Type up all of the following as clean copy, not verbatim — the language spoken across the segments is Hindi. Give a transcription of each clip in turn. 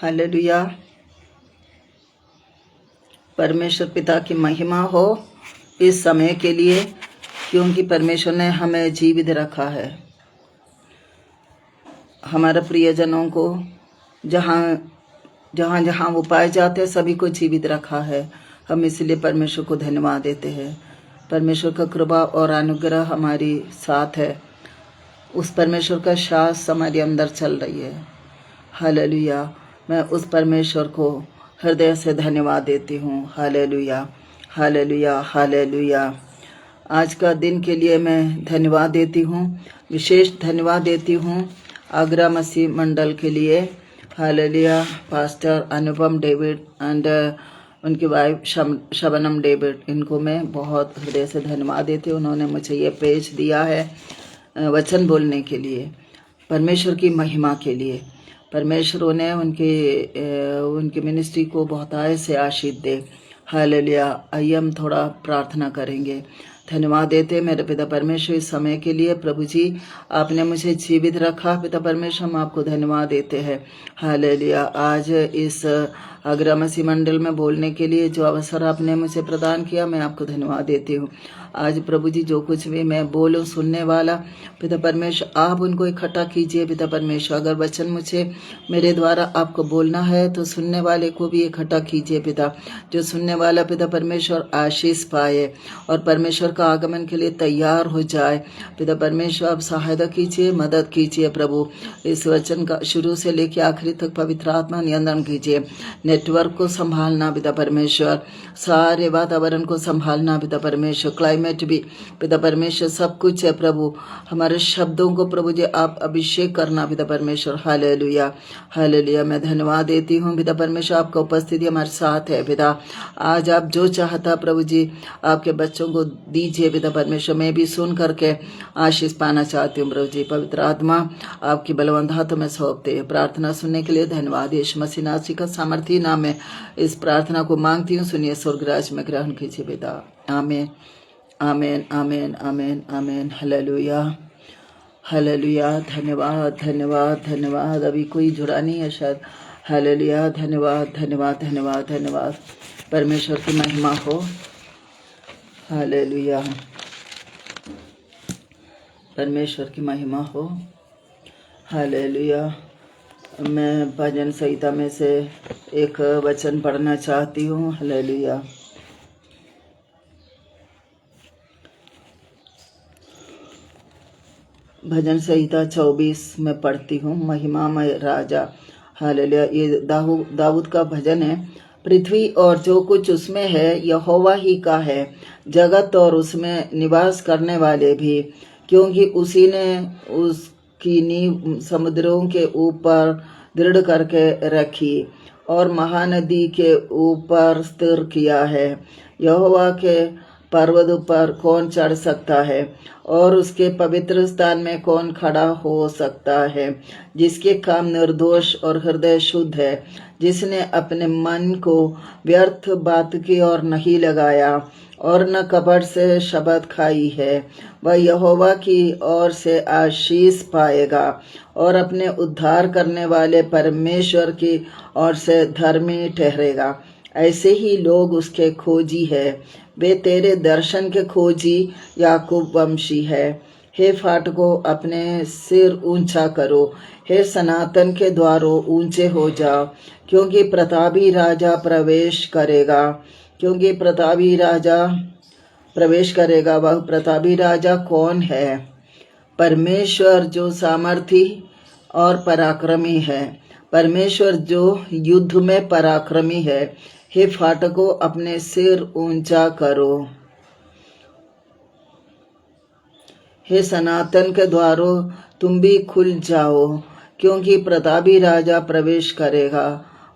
हालेलुया। परमेश्वर पिता की महिमा हो इस समय के लिए, क्योंकि परमेश्वर ने हमें जीवित रखा है। हमारे प्रियजनों को जहाँ जहाँ वो पाए जाते हैं सभी को जीवित रखा है। हम इसलिए परमेश्वर को धन्यवाद देते हैं। परमेश्वर का कृपा और अनुग्रह हमारी साथ है। उस परमेश्वर का शास हमारे अंदर चल रही है। हालेलुया। मैं उस परमेश्वर को हृदय से धन्यवाद देती हूँ। Hallelujah, hallelujah, hallelujah. आज का दिन के लिए मैं धन्यवाद देती हूँ, विशेष धन्यवाद देती हूँ आगरा मसीह मंडल के लिए। Hallelujah. Pastor Anupam David and उनकी वाइफ शबनम डेविड, इनको मैं बहुत हृदय से धन्यवाद देती हूँ। उन्होंने मुझे ये पेज दिया है वचन बोलने के लिए, परमेश्वर की महिमा के लिए। परमेश्वर ने उनकी मिनिस्ट्री को बहुत आय से आशीष दे। हालेलुया। आइए हम थोड़ा प्रार्थना करेंगे। धन्यवाद देते मेरे पिता परमेश्वर इस समय के लिए। प्रभु जी, आपने मुझे जीवित रखा। पिता परमेश्वर, हम आपको धन्यवाद देते हैं। हालेलुया। आज इस आगरा मसीह मंडल में बोलने के लिए जो अवसर आपने मुझे प्रदान किया, मैं आपको धन्यवाद देती हूँ। आज प्रभु जी, जो कुछ भी मैं बोलूँ सुनने वाला, पिता परमेश्वर आप उनको इकट्ठा कीजिए। पिता परमेश्वर, अगर वचन मुझे मेरे द्वारा आपको बोलना है तो सुनने वाले को भी इकट्ठा कीजिए पिता। जो सुनने वाला पिता परमेश्वर आशीष पाए और परमेश्वर का आगमन के लिए तैयार हो जाए। पिता परमेश्वर, आप सहायता कीजिए, मदद कीजिए प्रभु। इस वचन का शुरू से लेकर आखिरी तक पवित्र आत्मा नियंत्रण कीजिए। नेटवर्क को संभालना पिता परमेश्वर, सारे वातावरण को संभालना पिता परमेश्वर, क्लाइमेट भी पिता परमेश्वर, सब कुछ है प्रभु। हमारे शब्दों को प्रभु जी आप अभिषेक करना पिता परमेश्वर। Hallelujah, hallelujah. मैं धन्यवाद देती हूँ पिता परमेश्वर, आपका उपस्थिति हमारे साथ है पिता। आज आप जो चाहता प्रभु जी आपके बच्चों को दीजिए पिता परमेश्वर। मैं भी सुन करके आशीष पाना चाहती हूँ प्रभु जी। पवित्र आत्मा आपकी बलवंत हाथों में सौंपते हैं। प्रार्थना सुनने के लिए धन्यवाद। यीशु मसीह नासरी का सामर्थी नाम में इस प्रार्थना को मांगती हूँ। सुनिए, स्वर्गराज में ग्रहण कीजिए पिता। आमीन, आमीन, आमीन, आमीन, आमीन। Hallelujah, hallelujah. धन्यवाद, धन्यवाद, धन्यवाद। अभी कोई जुड़ा नहीं है शायद। हालेलुया। धन्यवाद, धन्यवाद, धन्यवाद, धन्यवाद। परमेश्वर की महिमा हो। हालेलुया, परमेश्वर की महिमा हो। हालेलुया। मैं भजन संहिता में से एक वचन पढ़ना चाहती हूँ। हालेलुया। भजन संहिता 24 में पढ़ती हूँ। महिमामय राजा। हालेलुया। ये दाऊद का भजन है। पृथ्वी और जो कुछ उसमें है यहोवा ही का है, जगत और उसमें निवास करने वाले भी, क्योंकि उसी ने उसकी नींव समुद्रों के ऊपर दृढ़ करके रखी और महानदी के ऊपर स्थिर किया है। यहोवा के पर्वत पर कौन चढ़ सकता है और उसके पवित्र स्थान में कौन खड़ा हो सकता है? जिसके काम निर्दोष और हृदय शुद्ध है, जिसने अपने मन को व्यर्थ बात की ओर नहीं लगाया और न कपट से शपथ खाई है, वह यहोवा की ओर से आशीष पाएगा और अपने उद्धार करने वाले परमेश्वर की ओर से धर्मी ठहरेगा। ऐसे ही लोग उसके खोजी है, वे तेरे दर्शन के खोजी याकूब वंशी है। हे फाटकों, अपने सिर ऊंचा करो, हे सनातन के द्वारों ऊंचे हो जाओ, क्योंकि प्रतापी राजा प्रवेश करेगा। क्योंकि प्रतापी राजा प्रवेश करेगा। वह प्रतापी राजा कौन है? परमेश्वर जो सामर्थी और पराक्रमी है, परमेश्वर जो युद्ध में पराक्रमी है। हे फाटकों, अपने सिर ऊंचा करो, हे सनातन के द्वारों तुम भी खुल जाओ, क्योंकि प्रतापी राजा प्रवेश करेगा।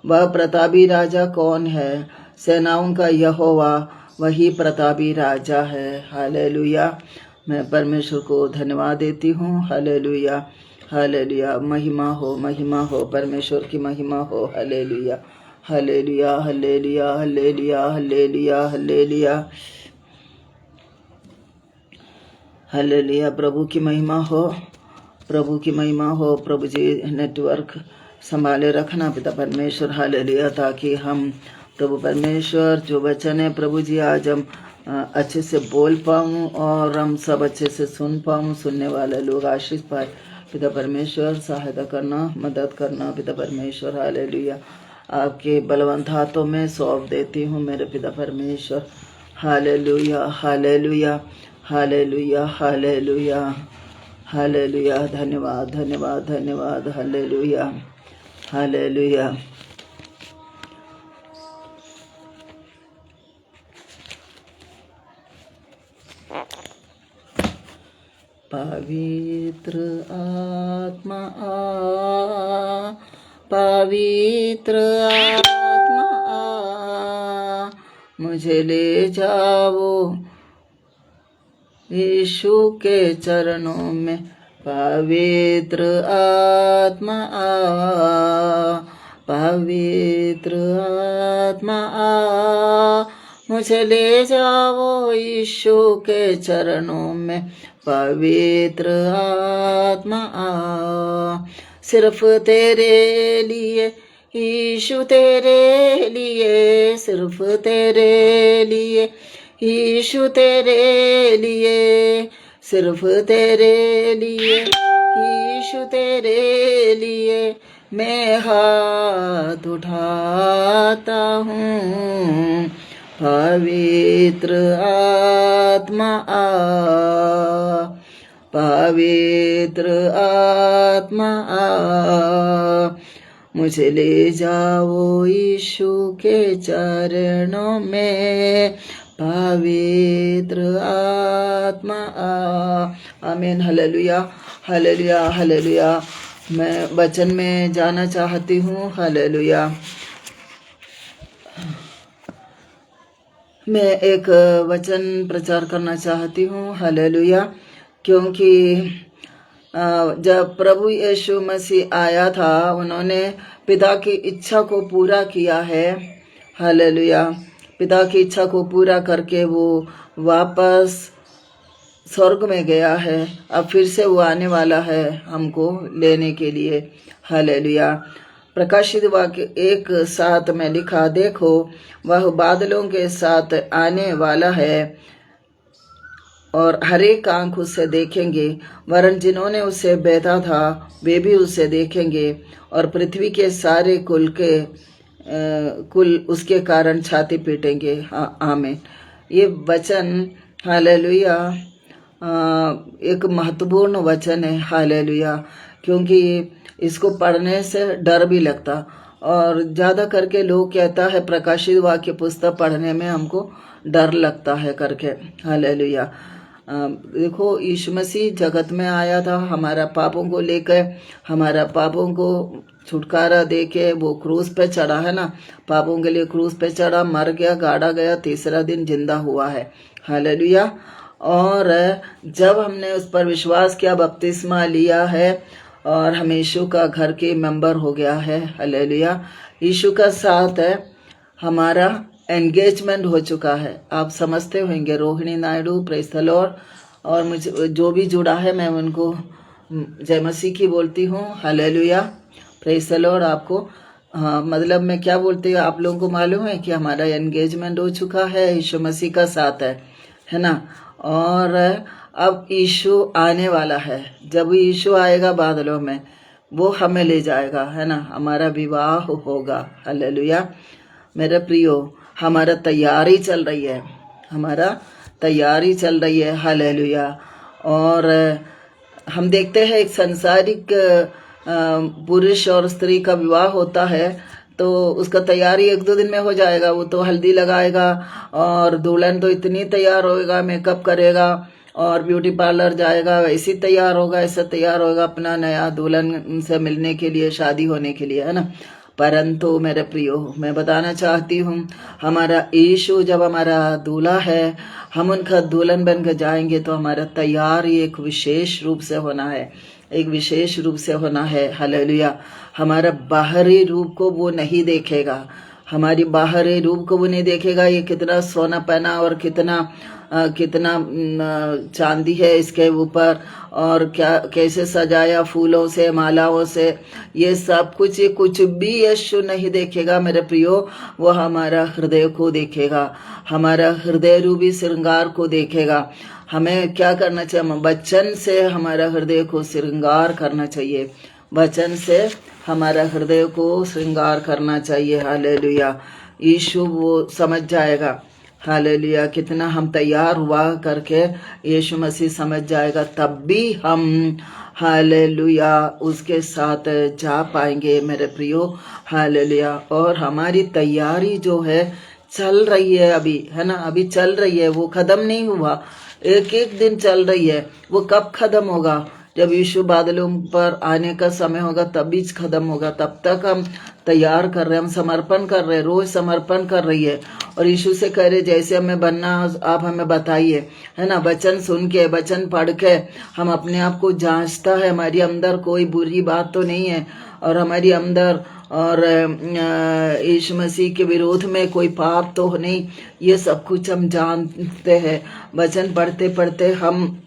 वह प्रतापी राजा कौन है? सेनाओं का यहोवा, वही प्रतापी राजा है। हालेलुया। मैं परमेश्वर को धन्यवाद देती हूँ। Hallelujah, hallelujah. महिमा हो, महिमा हो, परमेश्वर की महिमा हो। Hallelujah, hallelujah, hallelujah, hallelujah, hallelujah, hallelujah, hallelujah. प्रभु की महिमा हो, प्रभु की महिमा हो। प्रभु जी नेटवर्क संभाले रखना पिता परमेश्वर। हालेलुया। ताकि हम प्रभु परमेश्वर जो वचन है प्रभु जी आज हम अच्छे से बोल पाऊँ और हम सब अच्छे से सुन पाऊँ, सुनने वाले लोग आशीष पाए। पिता परमेश्वर सहायता करना, मदद करना पिता परमेश्वर। हालेलुया। आपके बलवंत हाथों में सौंप देती हूँ मेरे पिता परमेश्वर। Hallelujah hallelujah hallelujah hallelujah hallelujah. धन्यवाद धन्यवाद धन्यवाद। Hallelujah hallelujah. पवित्र आत्मा आ, पवित्र आत्मा आ, मुझे ले जाओ यीशु के चरणों में। पवित्र आत्मा आ, पवित्र आत्मा आ, मुझे ले जाओ यीशु के चरणों में। पवित्र आत्मा आ, सिर्फ तेरे लिए यीशु, तेरे लिए, सिर्फ तेरे लिए यीशु, तेरे लिए, सिर्फ तेरे लिए यीशु, तेरे लिए मैं हाथ उठाता हूँ। पवित्र आत्मा आ, पवित्र आत्मा आ, मुझे ले जाओ यीशु के चरणों में। पवित्र आत्मा आ। आमीन। Hallelujah hallelujah hallelujah. मैं वचन में जाना चाहती हूँ। हालेलुया। मैं एक वचन प्रचार करना चाहती हूँ। हालेलुया। क्योंकि जब प्रभु यीशु मसीह आया था उन्होंने पिता की इच्छा को पूरा किया है। हालेलुया। पिता की इच्छा को पूरा करके वो वापस स्वर्ग में गया है। अब फिर से वो आने वाला है हमको लेने के लिए। हालेलुया। प्रकाशित वाक्य 1:7 में लिखा, देखो वह बादलों के साथ आने वाला है और हर एक आंख उसे देखेंगे, वरन जिन्होंने उसे बेधा था वे भी उसे देखेंगे, और पृथ्वी के सारे कुल उसके कारण छाती पीटेंगे। आमीन। ये वचन हालेलुया एक महत्वपूर्ण वचन है। हालेलुया। क्योंकि इसको पढ़ने से डर भी लगता, और ज़्यादा करके लोग कहता है प्रकाशित वाक्य पुस्तक पढ़ने में हमको डर लगता है करके। हालेलुया। देखो यीशु मसीह जगत में आया था हमारा पापों को लेकर, हमारा पापों को छुटकारा देके वो क्रूस पे चढ़ा है ना, पापों के लिए क्रूस पे चढ़ा, मर गया, गाड़ा गया, तीसरा दिन जिंदा हुआ है। हालेलुया। और जब हमने उस पर विश्वास किया, बपतिस्मा लिया है और हम यीशु का घर के मेंबर हो गया है। हालेलुया। यीशु का साथ है, हमारा एंगेजमेंट हो चुका है। आप समझते होंगे। Rohini Naidu, praise the Lord, और मुझे जो भी जुड़ा है मैं उनको जय मसीह की बोलती हूँ। हालेलुया। Praise the Lord. आपको मतलब मैं क्या बोलती हूँ आप लोगों को मालूम है कि हमारा एंगेजमेंट हो चुका है, यीशु मसीह का साथ है ना। और अब यीशु आने वाला है। जब यीशु आएगा बादलों में, वो हमें ले जाएगा, है ना, हमारा विवाह होगा। हालेलुया। मेरे प्रियो, हमारा तैयारी चल रही है, हमारा तैयारी चल रही है। हालेलुया। और हम देखते हैं एक सांसारिक पुरुष और स्त्री का विवाह होता है तो उसका तैयारी 1-2 दिन में हो जाएगा। वो तो हल्दी लगाएगा और दुल्हन तो इतनी तैयार होएगा, मेकअप करेगा और ब्यूटी पार्लर जाएगा, वैसे तैयार होगा, ऐसा तैयार होगा अपना नया दुल्हन से मिलने के लिए, शादी होने के लिए, है ना। परंतु मेरे प्रियो, मैं बताना चाहती हूँ, हमारा यीशु जब हमारा दूल्हा है, हम उनका दुल्हन बनकर जाएंगे तो हमारा तैयारी एक विशेष रूप से होना है, एक विशेष रूप से होना है। हालेलुया। हमारा बाहरी रूप को वो नहीं देखेगा, हमारी बाहरी रूप को वो नहीं देखेगा, ये कितना सोना पहना और कितना कितना चांदी है इसके ऊपर, और क्या कैसे सजाया फूलों से मालाओं से, ये सब कुछ, ये कुछ भी यीशु नहीं देखेगा मेरे प्रियो, वो हमारा हृदय को देखेगा, हमारा हृदय रूपी श्रृंगार को देखेगा। हमें क्या करना चाहिए? हम वचन से हमारा हृदय को श्रृंगार करना चाहिए, वचन से हमारा हृदय को श्रृंगार करना चाहिए। हालेलुया। यीशु वो समझ जाएगा, हालेलुया, कितना हम तैयार हुआ करके यीशु मसीह समझ जाएगा, तब भी हम हालेलुया उसके साथ जा पाएंगे मेरे प्रियो। हालेलुया। और हमारी तैयारी जो है चल रही है अभी, है ना, अभी चल रही है, वो खत्म नहीं हुआ, एक एक दिन चल रही है। वो कब खत्म होगा? जब यीशु बादलों पर आने का समय होगा तभी खत्म होगा। तब तक हम तैयार कर रहे हैं, हम समर्पण कर रहे हैं, रोज समर्पण कर रही है और यीशु से कह रहे जैसे हमें बनना आप हमें बताइए, है ना। वचन सुन के, वचन पढ़ के हम अपने आप को जांचता है, हमारी अंदर कोई बुरी बात तो नहीं है और हमारी अंदर और यीशु मसीह के विरोध में कोई पाप तो नहीं, ये सब कुछ हम जानते हैं। वचन पढ़ते पढ़ते हम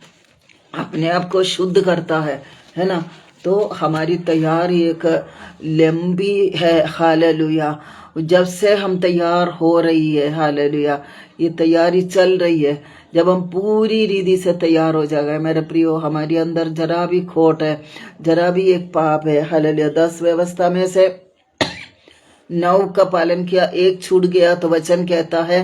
अपने आप को शुद्ध करता है ना। तो हमारी तैयारी एक लंबी है। हालेलुया। जब से हम तैयार हो रही है, हालेलुया, ये तैयारी चल रही है। जब हम पूरी रीति से तैयार हो जाएगा मेरे प्रियो, हमारे अंदर जरा भी खोट है, जरा भी एक पाप है, हालेलुया, 10 व्यवस्था में से 9 का पालन किया, एक छूट गया, तो वचन कहता है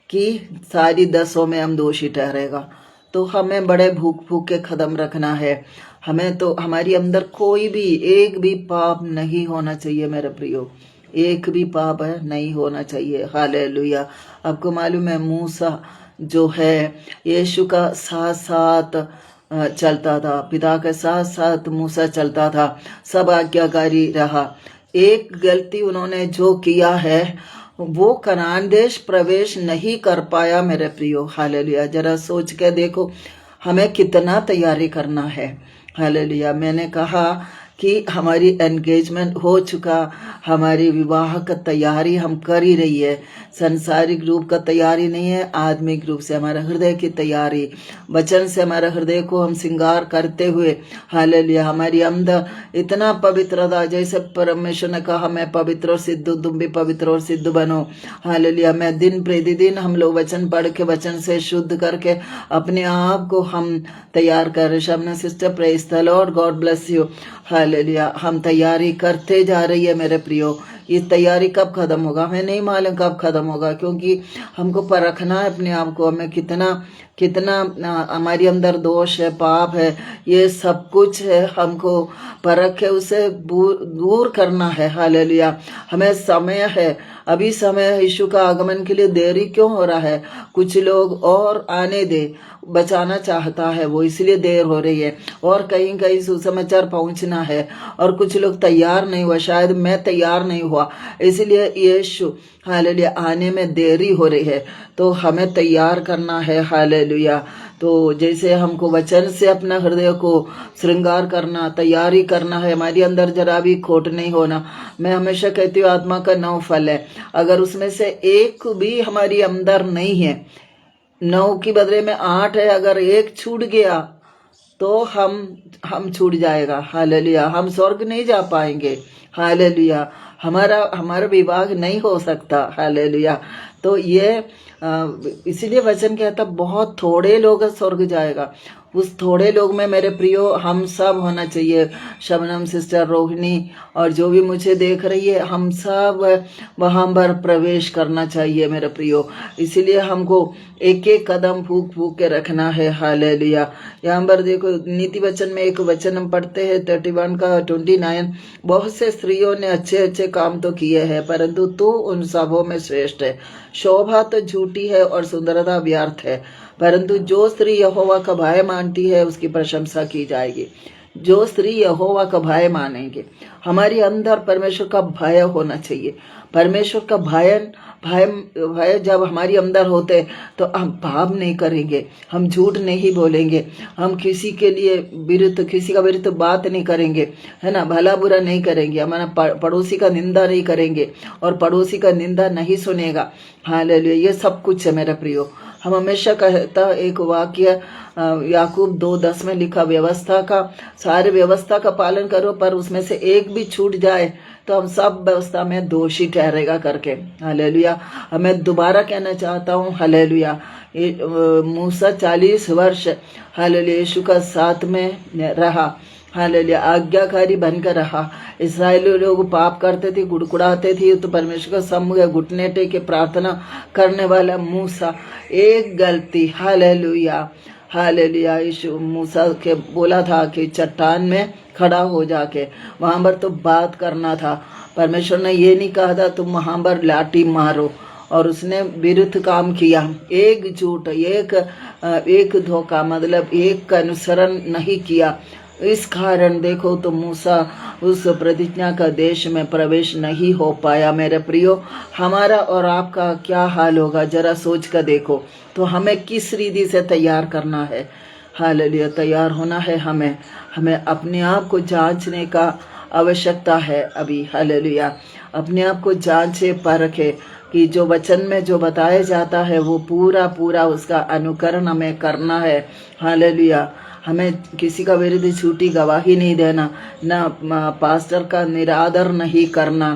कि सारी 10 में हम दोषी ठहरेगा। तो हमें बड़े भूख भूख के कदम रखना है। हमें तो हमारी अंदर कोई भी एक भी पाप नहीं होना चाहिए मेरे प्रियो, एक भी पाप नहीं होना चाहिए। हालेलुया। आपको मालूम है मूसा जो है यीशु का साथ साथ चलता था, पिता के साथ साथ मूसा चलता था, सब आज्ञाकारी रहा। एक गलती उन्होंने जो किया है वो कनान देश प्रवेश नहीं कर पाया मेरे प्रियो। हालेलुया। जरा सोच के देखो हमें कितना तैयारी करना है। हालेलुया। मैंने कहा कि हमारी एंगेजमेंट हो चुका, हमारी विवाह का तैयारी हम कर ही रही है। संसारिक रूप का तैयारी नहीं है, आत्मिक रूप से हमारा हृदय की तैयारी, वचन से हमारा हृदय को हम श्रृंगार करते हुए, हालेलुया, हमारी अंदर इतना पवित्रता, जैसे परमेश्वर ने कहा मैं पवित्र और सिद्ध, तुम भी पवित्र और सिद्ध बनो। हालेलुया। मैं दिन प्रतिदिन हम लोग वचन पढ़ के, वचन से शुद्ध करके अपने आप को हम तैयार कर रहे। Shabna sister, praise the lord, god bless you. Hallelujah. हम तैयारी करते जा रही है मेरे प्रियो। ये तैयारी कब खत्म होगा हमें नहीं मालूम, कब खत्म होगा, क्योंकि हमको परखना है अपने आप को, हमें कितना कितना हमारी अंदर दोष है, पाप है, ये सब कुछ है, हमको परख के उसे दूर करना है। हालेलुया। हमें समय है, अभी समय है। यीशु का आगमन के लिए देरी क्यों हो रहा है? कुछ लोग और आने दे, बचाना चाहता है वो, इसलिए देर हो रही है, और कहीं कहीं सुसमाचार पहुंचना है और कुछ लोग तैयार नहीं हुआ, शायद मैं तैयार नहीं हुआ, इसलिए यीशु हालेलुया आने में देरी हो रही है। तो हमें तैयार करना है। हालेलुया। तो जैसे हमको वचन से अपना हृदय को श्रृंगार करना, तैयारी करना है, हमारे अंदर जरा भी खोट नहीं होना। मैं हमेशा कहती हूँ आत्मा का 9 फल है, अगर उसमें से एक भी हमारी अंदर नहीं है, 9 की बदले में 8 है, अगर एक छूट गया तो हम छूट जाएगा। हालेलुया। हम स्वर्ग नहीं जा पाएंगे। हालेलुया। हमारा विवाह नहीं हो सकता। हालेलुया। तो ये इसीलिए वचन कहता बहुत थोड़े लोग स्वर्ग जाएगा। उस थोड़े लोग में मेरे प्रियो हम सब होना चाहिए। शबनम सिस्टर, रोहिणी और जो भी मुझे देख रही है, हम सब वहाँ पर प्रवेश करना चाहिए मेरे प्रियो। इसीलिए हमको एक एक कदम फूक फूक के रखना है। हालेलुया। यहाँ पर देखो नीति वचन में एक वचन हम पढ़ते हैं 31 का 29, बहुत से स्त्रियों ने अच्छे अच्छे काम तो किए हैं, परंतु तू उन सबों में श्रेष्ठ है। शोभा तो झूठी है और सुंदरता व्यर्थ है, परंतु जो स्त्री यहोवा का भय मानती है उसकी प्रशंसा की जाएगी। जो स्त्री यहोवा का भय मानेंगे, हमारे अंदर परमेश्वर का भय होना चाहिए। परमेश्वर का भय जब हमारी अंदर होते तो हम पाप नहीं करेंगे, हम झूठ नहीं बोलेंगे, हम किसी के लिए विरुद्ध, किसी का विरुद्ध बात नहीं करेंगे, है ना, भला बुरा नहीं करेंगे, हमारा पड़ोसी का निंदा नहीं करेंगे और पड़ोसी का निंदा नहीं सुनेगा। हालेलुया। ये सब कुछ है मेरा प्रियो। हम हमेशा कहता एक वाक्य याकूब 2:10 में लिखा, व्यवस्था का सारे व्यवस्था का पालन करो, पर उसमें से एक भी छूट जाए तो हम सब व्यवस्था में दोषी ठहरेगा करके। हालेलुया। हमें दोबारा कहना चाहता हूँ, हालेलुया, मूसा 40 वर्ष हालेलुया यीशु का साथ में रहा, हालेलुया, आज्ञाकारी बनकर रहा। इस्राएली लोग पाप करते थे, गुड़गुड़ाते थे, तो परमेश्वर का सम्मुख घुटने टेके प्रार्थना करने वाला मूसा, एक गलती, हालेलुया हालेलुया, यीशु मूसा के बोला था कि चट्टान में खड़ा हो जाके, वहां पर तो बात करना था। परमेश्वर ने ये नहीं कहा था तुम वहां पर लाठी मारो, और उसने विरुद्ध काम किया। एक झूठ, एक धोखा, मतलब एक का अनुसरण नहीं किया। इस कारण देखो तो मूसा उस प्रतिज्ञा का देश में प्रवेश नहीं हो पाया। मेरे प्रियो, हमारा और आपका क्या हाल होगा जरा सोच कर देखो। तो हमें किस रीति से तैयार करना है? हालेलुया, तैयार होना है हमें अपने आप को जांचने का आवश्यकता है अभी। हालेलुया, अपने आप को जांचे परखे कि जो वचन में जो बताया जाता है वो पूरा पूरा उसका अनुकरण हमें करना है। हालेलुया, हमें किसी का विरुद्ध झूठी गवाही नहीं देना, ना पास्टर का निरादर नहीं करना,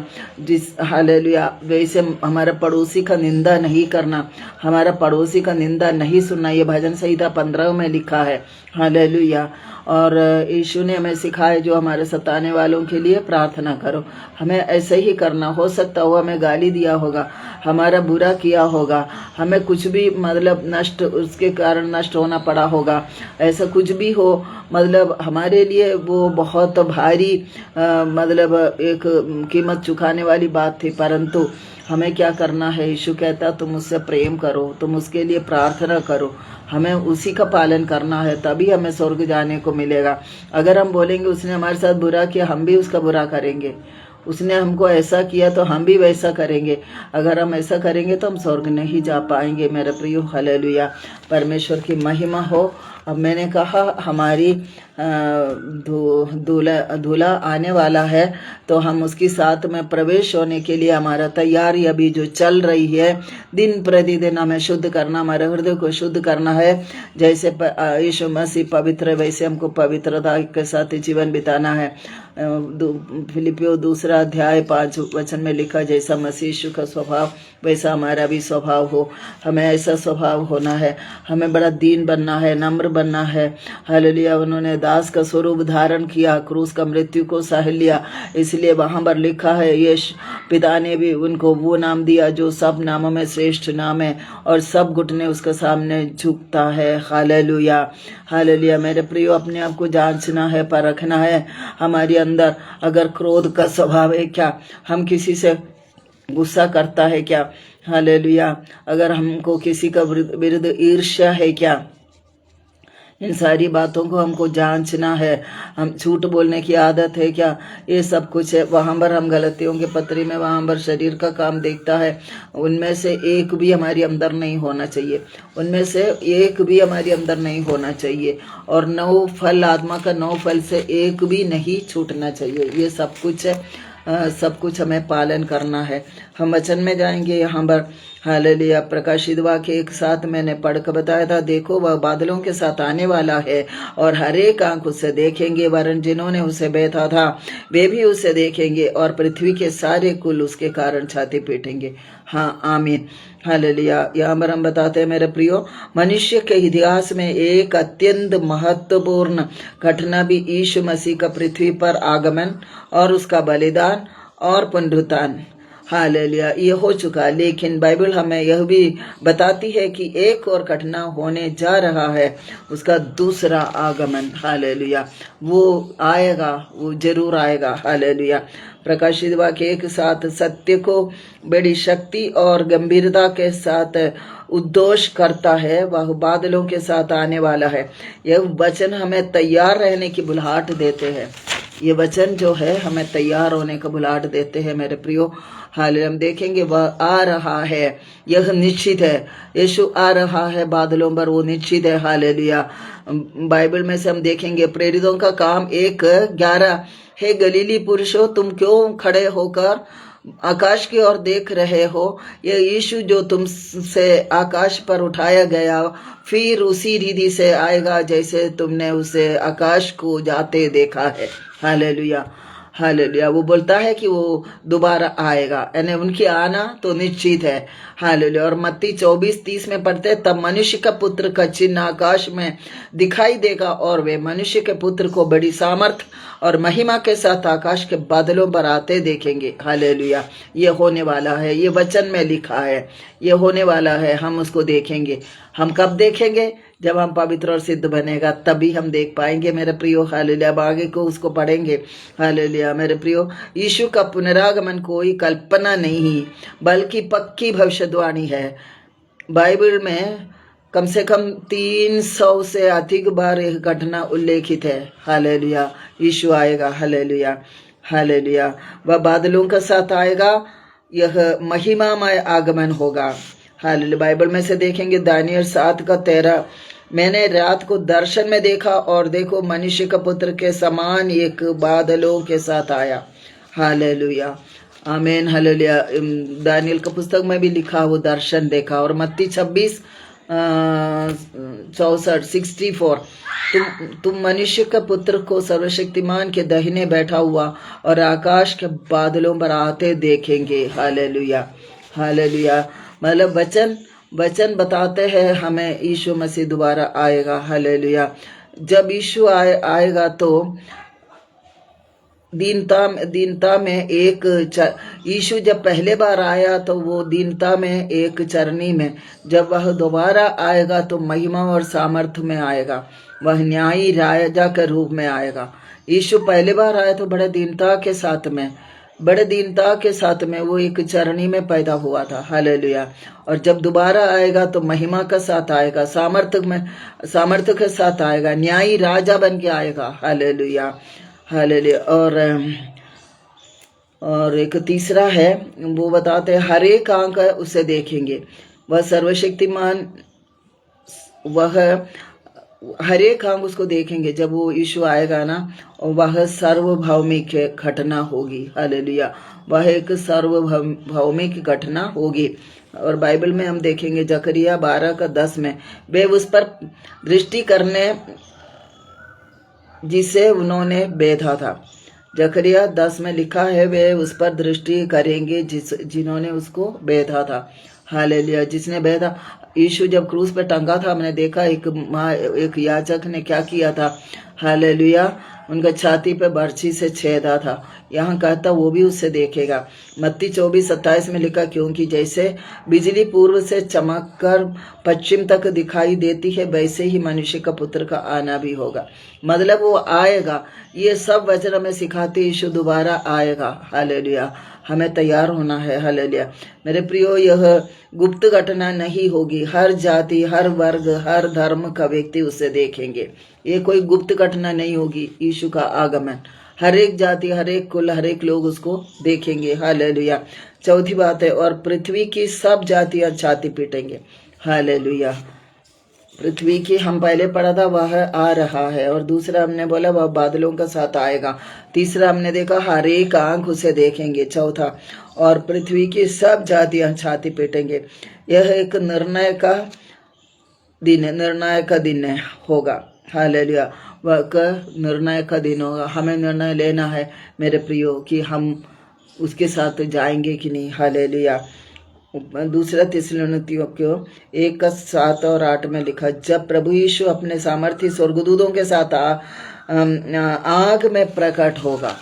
हालेलुया, वैसे हमारे पड़ोसी का निंदा नहीं करना, हमारा पड़ोसी का निंदा नहीं सुनना। ये भजन संहिता 15 में लिखा है। हालेलुया। और यीशु ने हमें सिखाया, जो हमारे सताने वालों के लिए प्रार्थना करो। हमें ऐसे ही करना। हो सकता हो हमें गाली दिया होगा, हमारा बुरा किया होगा, हमें कुछ भी मतलब नष्ट, उसके कारण नष्ट होना पड़ा होगा, ऐसा कुछ भी हो, मतलब हमारे लिए वो बहुत भारी मतलब एक कीमत चुकाने वाली बात थी। परंतु हमें क्या करना है? यीशु कहता तुम उससे प्रेम करो, तुम उसके लिए प्रार्थना करो, हमें उसी का पालन करना है, तभी हमें स्वर्ग जाने को मिलेगा। अगर हम बोलेंगे उसने हमारे साथ बुरा किया, हम भी उसका बुरा करेंगे, उसने हमको ऐसा किया तो हम भी वैसा करेंगे। अगर हम ऐसा करेंगे तो हम स्वर्ग नहीं जा पाएंगे। मेरे प्रियो, हालेलुया, परमेश्वर की महिमा हो। अब मैंने कहा हमारी दूल्हा आने वाला है, तो हम उसके साथ में प्रवेश होने के लिए हमारा तैयारी अभी जो चल रही है, दिन प्रतिदिन हमें शुद्ध करना, हमारे हृदय को शुद्ध करना है। जैसे यीशु मसीह पवित्र, वैसे हमको पवित्रता के साथ जीवन बिताना है। फिलिपियो 2 अध्याय 5 वचन में लिखा, जैसा मसीह यीशु का स्वभाव वैसा हमारा भी स्वभाव हो। हमें ऐसा स्वभाव होना है, हमें बड़ा दीन बनना है, नम्र बनना है। हालेलुया, उन्होंने दास का स्वरूप धारण किया, क्रूस का मृत्यु को सह लिया, इसलिए वहां पर लिखा है यीशु पिता ने भी उनको वो नाम दिया जो सब नामों में श्रेष्ठ नाम है, और सब घुटने उसके सामने झुकता है। Hallelujah hallelujah. मेरे प्रियो, अपने आप को जांचना है, परखना है। हमारे अंदर अगर क्रोध का स्वभाव है क्या? हम किसी से गुस्सा करता है क्या? हालेलुया। अगर हमको किसी का विरुद्ध ईर्ष्या है क्या? इन सारी बातों को हमको जांचना है। हम झूठ बोलने की आदत है क्या? ये सब कुछ है। वहाँ पर हम गलतियों के पत्री में वहाँ पर शरीर का काम देखता है, उनमें से एक भी हमारे अंदर नहीं होना चाहिए, उनमें से एक भी हमारे अंदर नहीं होना चाहिए। और 9 फल, आत्मा का 9 फल से एक भी नहीं छूटना चाहिए। ये सब कुछ है, सब कुछ हमें पालन करना है। हम वचन में जाएंगे यहाँ पर। हालेलुया। प्रकाशित वाक्य एक साथ मैंने पढ़ कर बताया था, देखो वह बादलों के साथ आने वाला है और हर एक आंख उसे देखेंगे, वरन जिन्होंने उसे बैठा था वे भी उसे देखेंगे, और पृथ्वी के सारे कुल उसके कारण छाती पीटेंगे। हाँ, आमीन। हालेलुया। यहाँ पर हम बताते हैं मेरे प्रियो, मनुष्य के इतिहास में एक अत्यंत महत्वपूर्ण घटना भी यीशु मसीह का पृथ्वी पर आगमन और उसका बलिदान और पुनरुत्थान, हालेलुया, ये हो चुका। लेकिन बाइबल हमें यह भी बताती है कि एक और घटना होने जा रहा है, उसका दूसरा आगमन। हालेलुया, वो आएगा, वो जरूर आएगा। हालेलुया। प्रकाशित वाक्य एक साथ सत्य को बड़ी शक्ति और गंभीरता के साथ उद्घोष करता है, वह बादलों के साथ आने वाला है। यह वचन हमें तैयार रहने की बुलाहट देते हैं। ये वचन जो है हमें तैयार होने का बुलाहट देते हैं मेरे प्रियो। हालेलुया। हम देखेंगे वह आ रहा है, यह निश्चित है। यीशु आ रहा है बादलों पर, वो निश्चित है। हालेलुया। बाइबल में से हम देखेंगे प्रेरितों का काम 1:11, हे गलीली पुरुषों, तुम क्यों खड़े होकर आकाश की ओर देख रहे हो, ये यीशु जो तुमसे आकाश पर उठाया गया फिर उसी रीति से आएगा जैसे तुमने उसे आकाश को जाते देखा है। Hallelujah, hallelujah. वो बोलता है कि वो दोबारा आएगा, यानी उनकी आना तो निश्चित है। हालेलुया। और मत्ती 24:30 में पढ़ते, तब मनुष्य का पुत्र का चिन्ह आकाश में दिखाई देगा और वे मनुष्य के पुत्र को बड़ी सामर्थ और महिमा के साथ आकाश के बादलों पर आते देखेंगे। हालेलुया। ये होने वाला है, ये वचन में लिखा है, ये होने वाला है। हम उसको देखेंगे। हम कब देखेंगे? जब हम पवित्र और सिद्ध बनेगा तभी हम देख पाएंगे मेरे प्रियो। हालेलुया। अब आगे को उसको पढ़ेंगे। हालेलुया मेरे प्रियो, यीशु का पुनरागमन कोई कल्पना नहीं बल्कि पक्की भविष्यवाणी है। बाइबल में कम से कम 300 से अधिक बार यह घटना उल्लेखित है। हालेलुया। यीशु आएगा। Hallelujah, hallelujah. वह बादलों के साथ आएगा, यह महिमामय आगमन होगा। हालेलुया। बाइबल में से देखेंगे दानियल 7:13, मैंने रात को दर्शन में देखा और देखो मनुष्य का पुत्र के समान एक बादलों के साथ आया। हालेलुया, आमीन, हालेलुया। दानियल का पुस्तक में भी लिखा वो दर्शन देखा। और मत्ती 26:64, तुम मनुष्य का पुत्र को सर्वशक्तिमान के दाहिने बैठा हुआ और आकाश के बादलों पर आते देखेंगे। Hallelujah, hallelujah. मतलब वचन बताते हैं हमें यीशु मसीह दोबारा आएगा। हालेलुया। जब यीशु आएगा तो दीनता में एक यीशु जब पहले बार आया तो वो दीनता में एक चरनी में, जब वह दोबारा आएगा तो महिमा और सामर्थ्य में आएगा। वह न्यायी राजा के रूप में आएगा। यीशु पहले बार आया तो बड़े दीनता के साथ में वो एक चरनी में पैदा हुआ था। हालेलुया। और जब दोबारा आएगा तो महिमा के साथ आएगा, सामर्थ्य के साथ आएगा, न्यायी राजा बन के आएगा। Hallelujah, hallelujah. और एक तीसरा है, वो बताते हैं हर एक आंख उसे देखेंगे। वह सर्वशक्तिमान, वह हर एक आंख उसको देखेंगे जब वो यीशु आएगा ना, और वह सार्वभौमिक घटना होगी। हालेलुया, वह एक सार्वभौमिक घटना होगी। और बाइबल में हम देखेंगे जकरिया 12:10 में, वे उस पर दृष्टि करने जिसे उन्होंने बेधा था। जकरिया 10 में लिखा है, वे उस पर दृष्टि करेंगे जिन्होंने उसको बेधा था। हालेलुया, जिसने बेधा। यीशु जब क्रूस पे टंगा था, हमने देखा एक याजक ने क्या किया था। हालेलुया, उनका छाती पे बर्छी से छेदा था। यहाँ कहता वो भी उससे देखेगा। मत्ती 24:27 में लिखा, क्योंकि जैसे बिजली पूर्व से चमक कर पश्चिम तक दिखाई देती है, वैसे ही मनुष्य का पुत्र का आना भी होगा। मतलब वो आएगा। ये सब वचन हमें सिखाते यीशु दोबारा आएगा। हालेलुया, हमें तैयार होना है। हालेलुया मेरे प्रियो, यह गुप्त घटना नहीं होगी। हर जाति, हर वर्ग, हर धर्म का व्यक्ति उसे देखेंगे। ये कोई गुप्त घटना नहीं होगी। यीशु का आगमन, हर एक जाति, हर एक कुल, हर एक लोग उसको देखेंगे। हालेलुया। चौथी बात है, और पृथ्वी की सब जातियां छाती पीटेंगे। हालेलुया। पृथ्वी की हम पहले पढ़ा था, वह आ रहा है। और दूसरा हमने बोला वह बादलों का साथ आएगा। तीसरा हमने देखा हर एक आंख उसे देखेंगे। चौथा, और पृथ्वी की सब जातियां छाती पीटेंगे। यह एक निर्णय का दिन होगा। हालेलुया, वह निर्णय का दिन होगा। हमें निर्णय लेना है मेरे प्रियो कि हम उसके साथ जाएंगे कि नहीं। हालेलुया। दूसरा थिस्सलुनीकियों को 1:7 और 8 में लिखा, जब प्रभु यीशु अपने सामर्थी स्वर्गदूतों के साथ आग में प्रकट होगा।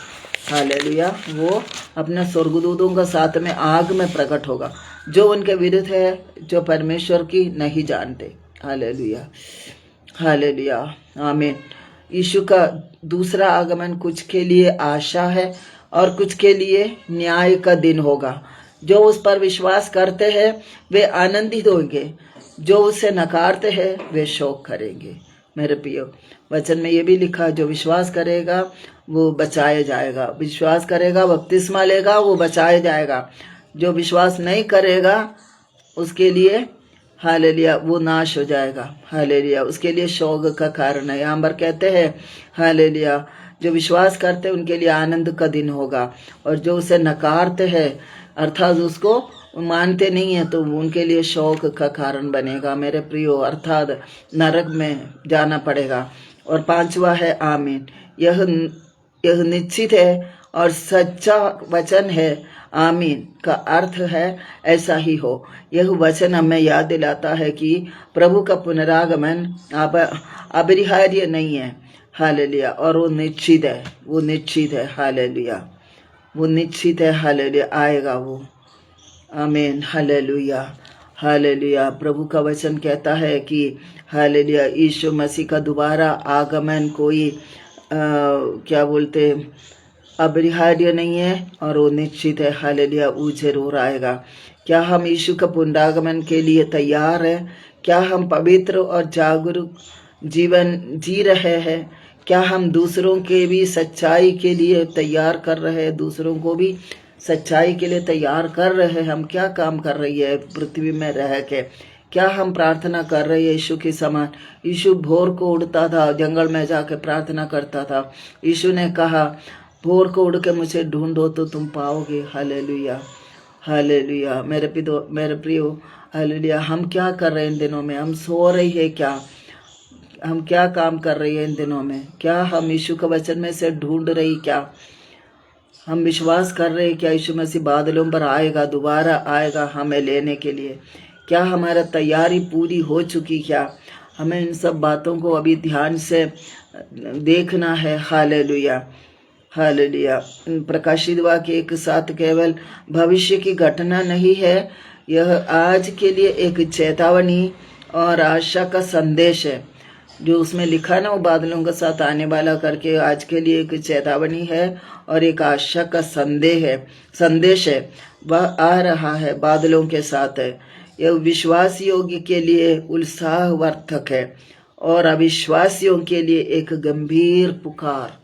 हालेलुया, वो अपने स्वर्गदूतों के साथ में आग में प्रकट होगा, जो उनके विरुद्ध है, जो परमेश्वर की नहीं जानते। हालेलुया, हालेलुया, आमीन। यीशु का दूसरा आगमन कुछ के लिए आशा है और कुछ के लिए न्याय का दिन होगा। जो उस पर विश्वास करते हैं वे आनंदित होंगे, जो उसे नकारते हैं वे शोक करेंगे। मेरे प्रियो, वचन में ये भी लिखा, जो विश्वास करेगा वो बचाया जाएगा, विश्वास करेगा, बपतिस्मा लेगा, वो बचाया जाएगा। जो विश्वास नहीं करेगा उसके लिए, हालेलुया, वो नाश हो जाएगा। हालेलुया, उसके लिए शोक का कारण है। यहाँ पर कहते हैं, हालेलुया, जो विश्वास करते हैं उनके लिए आनंद का दिन होगा, और जो उसे नकारते हैं अर्थात उसको मानते नहीं है तो उनके लिए शोक का कारण बनेगा मेरे प्रियो, अर्थात नरक में जाना पड़ेगा। और 5वां है आमीन। यह निश्चित है और सच्चा वचन है। आमीन का अर्थ है ऐसा ही हो। यह वचन हमें याद दिलाता है कि प्रभु का पुनरागमन अपरिहार्य नहीं है। हालेलुया। और वो निश्चित है, वो निश्चित है। हालेलुया, वो निश्चित है। हालेलुया, आएगा वो। आमीन। Hallelujah, hallelujah. प्रभु का वचन कहता है कि हालेलुया यीशु मसीह का दोबारा आगमन कोई क्या बोलते अपरिहार्य नहीं है और वो निश्चित है। हालेलुया, वो जरूर आएगा। क्या हम यीशु का पुनरागमन के लिए तैयार हैं? क्या हम पवित्र और जागरूक जीवन जी रहे हैं? क्या हम दूसरों के भी सच्चाई के लिए तैयार कर रहे हैं? दूसरों को भी सच्चाई के लिए तैयार कर रहे हैं। हम क्या काम कर रही है पृथ्वी में रह के? क्या हम प्रार्थना कर रहे हैं यीशु के समान? यीशु भोर को उड़ता था, जंगल में जाके प्रार्थना करता था। यीशु ने कहा भोर को उड़ के मुझे ढूंढो तो तुम पाओगे। Hallelujah, hallelujah. मेरे प्रियो, हालेलुया। हम क्या कर रहे हैं इन दिनों में? हम सो रही है क्या? हम क्या काम कर रही है इन दिनों में? क्या हम यीशु के वचन में से ढूंढ रही? क्या हम विश्वास कर रहे हैं क्या यीशु मसीह बादलों पर आएगा, दोबारा आएगा हमें लेने के लिए? क्या हमारा तैयारी पूरी हो चुकी? क्या हमें इन सब बातों को अभी ध्यान से देखना है। Hallelujah, hallelujah. प्रकाशित वाक्य 1:7 केवल भविष्य की घटना नहीं है, यह आज के लिए एक चेतावनी और आशा का संदेश है। जो उसमें लिखा है ना, वो बादलों के साथ आने वाला करके आज के लिए एक चेतावनी है और एक आशा का संदेश है। वह आ रहा है, बादलों के साथ है। यह विश्वास योग्य के लिए उत्साहवर्धक है और अविश्वासियों के लिए एक गंभीर पुकार।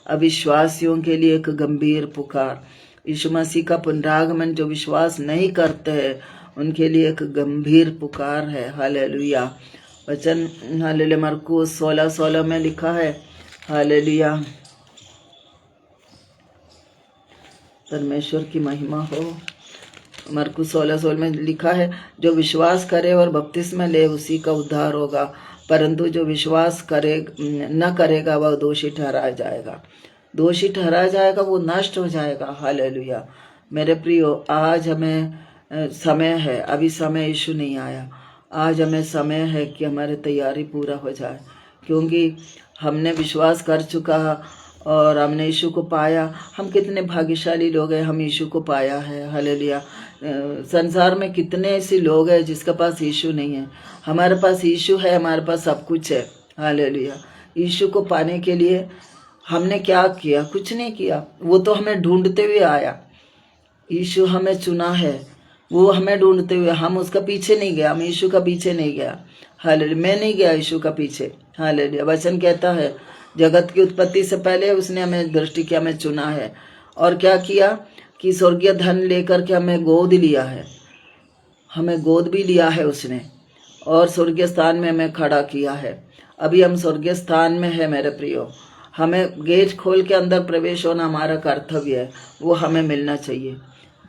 अविश्वासियों के लिए एक गंभीर पुकार। यीशु मसीह का पुनरागमन जो विश्वास नहीं करते हैं उनके लिए एक गंभीर पुकार है। हालेलुया। वचन हालेलुया मरकुस 16:16 में लिखा है। हालेलुया, परमेश्वर की महिमा हो। मरकुस 16:16 में लिखा है, जो विश्वास करे और बपतिस्मा ले उसी का उद्धार होगा, परंतु जो विश्वास न करेगा वह दोषी ठहराया जाएगा। दोषी ठहराया जाएगा, वो नष्ट हो जाएगा। हालेलुया। मेरे प्रियो, आज हमें समय है, अभी समय यीशु नहीं आया। आज हमें समय है कि हमारी तैयारी पूरा हो जाए, क्योंकि हमने विश्वास कर चुका और हमने यीशु को पाया। हम कितने भाग्यशाली लोग हैं, हम यीशु को पाया है। हालेलुया। संसार में कितने ऐसे लोग हैं जिसके पास यीशु नहीं है। हमारे पास यीशु है, हमारे पास सब कुछ है। हालेलुया। यीशु को पाने के लिए हमने क्या किया? कुछ नहीं किया। वो तो हमें ढूंढते हुए आया। यीशु हमें चुना है, वो हमें ढूंढते हुए, हम उसका पीछे नहीं गया, हम यीशु का पीछे नहीं गया। हालेलुया। मैं नहीं गया यीशु का पीछे। हालेलुया। वचन कहता है जगत की उत्पत्ति से पहले उसने हमें दृष्टि किया, हमें चुना है। और क्या किया कि स्वर्गीय धन लेकर के हमें गोद लिया है। हमें गोद भी लिया है उसने और स्वर्गीय स्थान में हमें खड़ा किया है। अभी हम स्वर्गीय स्थान में है मेरे प्रियो। हमें गेट खोल के अंदर प्रवेश होना हमारा कर्तव्य है। वो हमें मिलना चाहिए,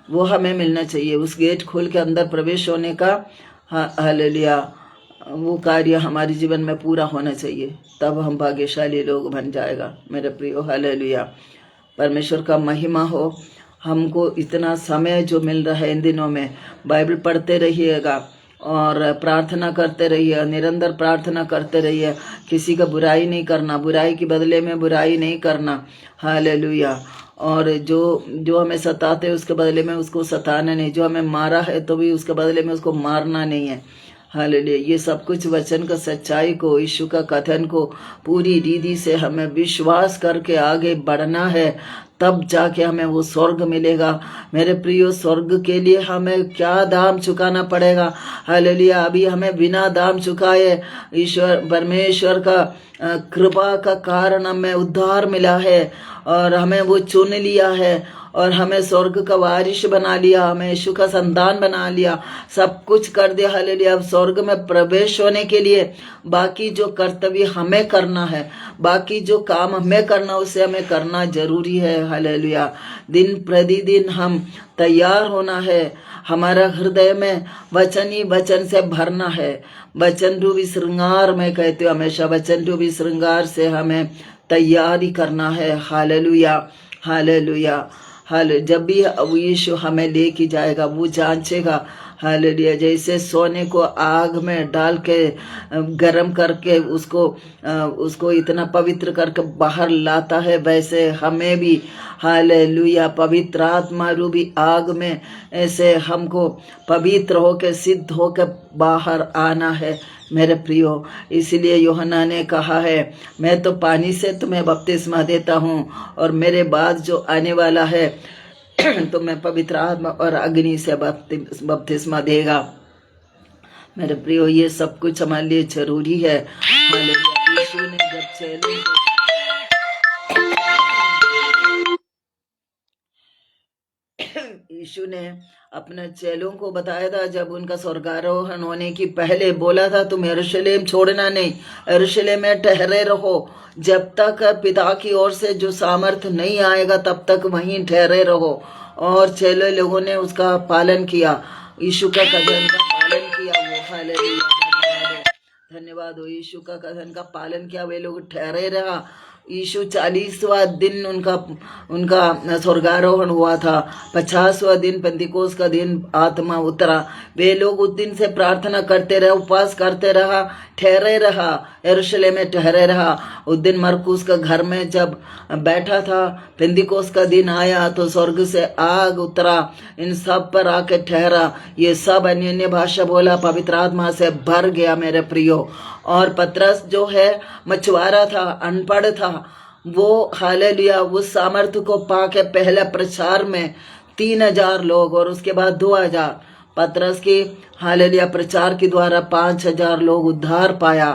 वो हमें मिलना चाहिए। उस गेट खोल के अंदर प्रवेश होने का हालेलुया वो कार्य हमारे जीवन में पूरा होना चाहिए, तब हम भाग्यशाली लोग बन जाएगा मेरे प्रियो। हालेलुया। परमेश्वर का महिमा हो। हमको इतना समय जो मिल रहा है इन दिनों में, बाइबल पढ़ते रहिएगा और प्रार्थना करते रहिए, निरंतर प्रार्थना करते रहिए। किसी का बुराई नहीं करना, बुराई के बदले में बुराई नहीं करना। हालेलुया। और जो हमें सताते हैं उसके बदले में उसको सताना नहीं। जो हमें मारा है तो भी उसके बदले में उसको मारना नहीं है। हालेलुया। ये सब कुछ वचन का सच्चाई को, यीशु का कथन को पूरी रीति से हमें विश्वास करके आगे बढ़ना है, तब जाके हमें वो स्वर्ग मिलेगा मेरे प्रियो। स्वर्ग के लिए हमें क्या दाम चुकाना पड़ेगा? हालेलुया। अभी हमें बिना दाम चुकाए ईश्वर परमेश्वर का कृपा का कारण हमें उद्धार मिला है और हमें वो चुन लिया है और हमें स्वर्ग का वारिश बना लिया, हमें यीशु का संतान बना लिया, सब कुछ कर दिया। हालेलुया। अब स्वर्ग में प्रवेश होने के लिए बाकी जो कर्तव्य हमें करना है, बाकी जो काम हमें करना, उसे हमें करना जरूरी है। हालेलुया। दिन प्रतिदिन हम तैयार होना है, हमारा हृदय में वचन ही वचन से भरना है। वचन रूपी श्रृंगार, मैं कहती हूँ हमेशा वचन रूपी श्रृंगार से हमें तैयारी करना है। हालेलुया, हालेलुया, हाले। जब भी यीशु हमें लेके जाएगा, वो जांचेगा। हालेलुया। जैसे सोने को आग में डाल के गरम करके उसको इतना पवित्र करके बाहर लाता है, वैसे हमें भी हालेलुया पवित्र आत्मा रूपी आग में ऐसे हमको पवित्र होके सिद्ध होके बाहर आना है मेरे प्रियो। इसलिए यूहन्ना ने कहा है, मैं तो पानी से तुम्हें बपतिस्मा देता हूँ और मेरे बाद जो आने वाला है तो मैं पवित्र आत्मा और अग्नि से बपतिस्मा देगा। मेरे प्रियो, ये सब कुछ हमारे लिए जरूरी है। हालेलुया। यीशु ने जब चेलों को यीशु ने अपने चेलों को बताया था, जब उनका स्वर्गारोहण होने की पहले बोला था, तुम यरूशलेम छोड़ना नहीं, यरूशलेम में ठहरे रहो, जब तक पिता की ओर से जो सामर्थ नहीं आएगा तब तक वहीं ठहरे रहो। और चेले लोगों ने उसका पालन किया, यीशु का कथन का पालन किया। वो हालेलुया, धन्यवाद हो। यीशु का कथन का पालन किया, वे लोग ठहरे रहा। यीशु 40वां दिन उनका स्वर्गारोहण हुआ था। 50वां दिन पेंतिकोस का दिन आत्मा उतरा। वे लोग उस दिन से प्रार्थना करते रहे, उपवास करते रहा, ठहरे रहा, यरूशलेम में ठहरे रहा। उस दिन मरकुस का घर में जब बैठा था, पेंतिकोस का दिन आया तो स्वर्ग से आग उतरा, इन सब पर आके ठहरा। ये सब अन्य भाषा बोला, पवित्र आत्मा से भर गया मेरे प्रियो। और पतरस जो है मछुआरा था, अनपढ़ था, वो हालेलुया उस सामर्थ्य को पाके पहले प्रचार में 3000 लोग और उसके बाद 2000, पतरस की हालेलुया प्रचार के द्वारा 5000 लोग उद्धार पाया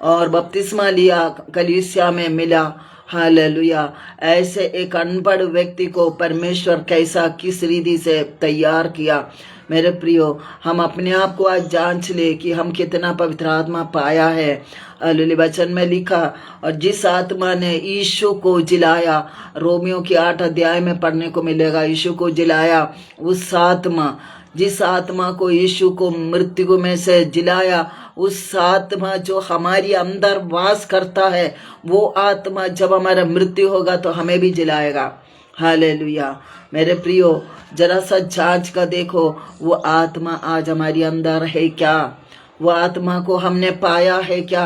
और बपतिस्मा लिया, कलीसिया में मिला। हालेलुया। ऐसे एक अनपढ़ व्यक्ति को परमेश्वर कैसा किस रीति से तैयार किया। मेरे प्रियो, हम अपने आप को आज जांच ले कि हम कितना पवित्र आत्मा पाया है। हालेलुया। वचन में लिखा, और जिस आत्मा ने यीशु को जिलाया, रोमियो की 8 अध्याय में पढ़ने को मिलेगा, यीशु को जिलाया, उस आत्मा, जिस आत्मा को यीशु को मृत्यु में से जिलाया, उस आत्मा जो हमारी अंदर वास करता है, वो आत्मा जब हमारा मृत्यु होगा तो हमें भी जिलाएगा। हालेलुया। मेरे प्रियो, जरा सा जांच का देखो, वो आत्मा आज हमारी अंदर है क्या? वो आत्मा को हमने पाया है क्या?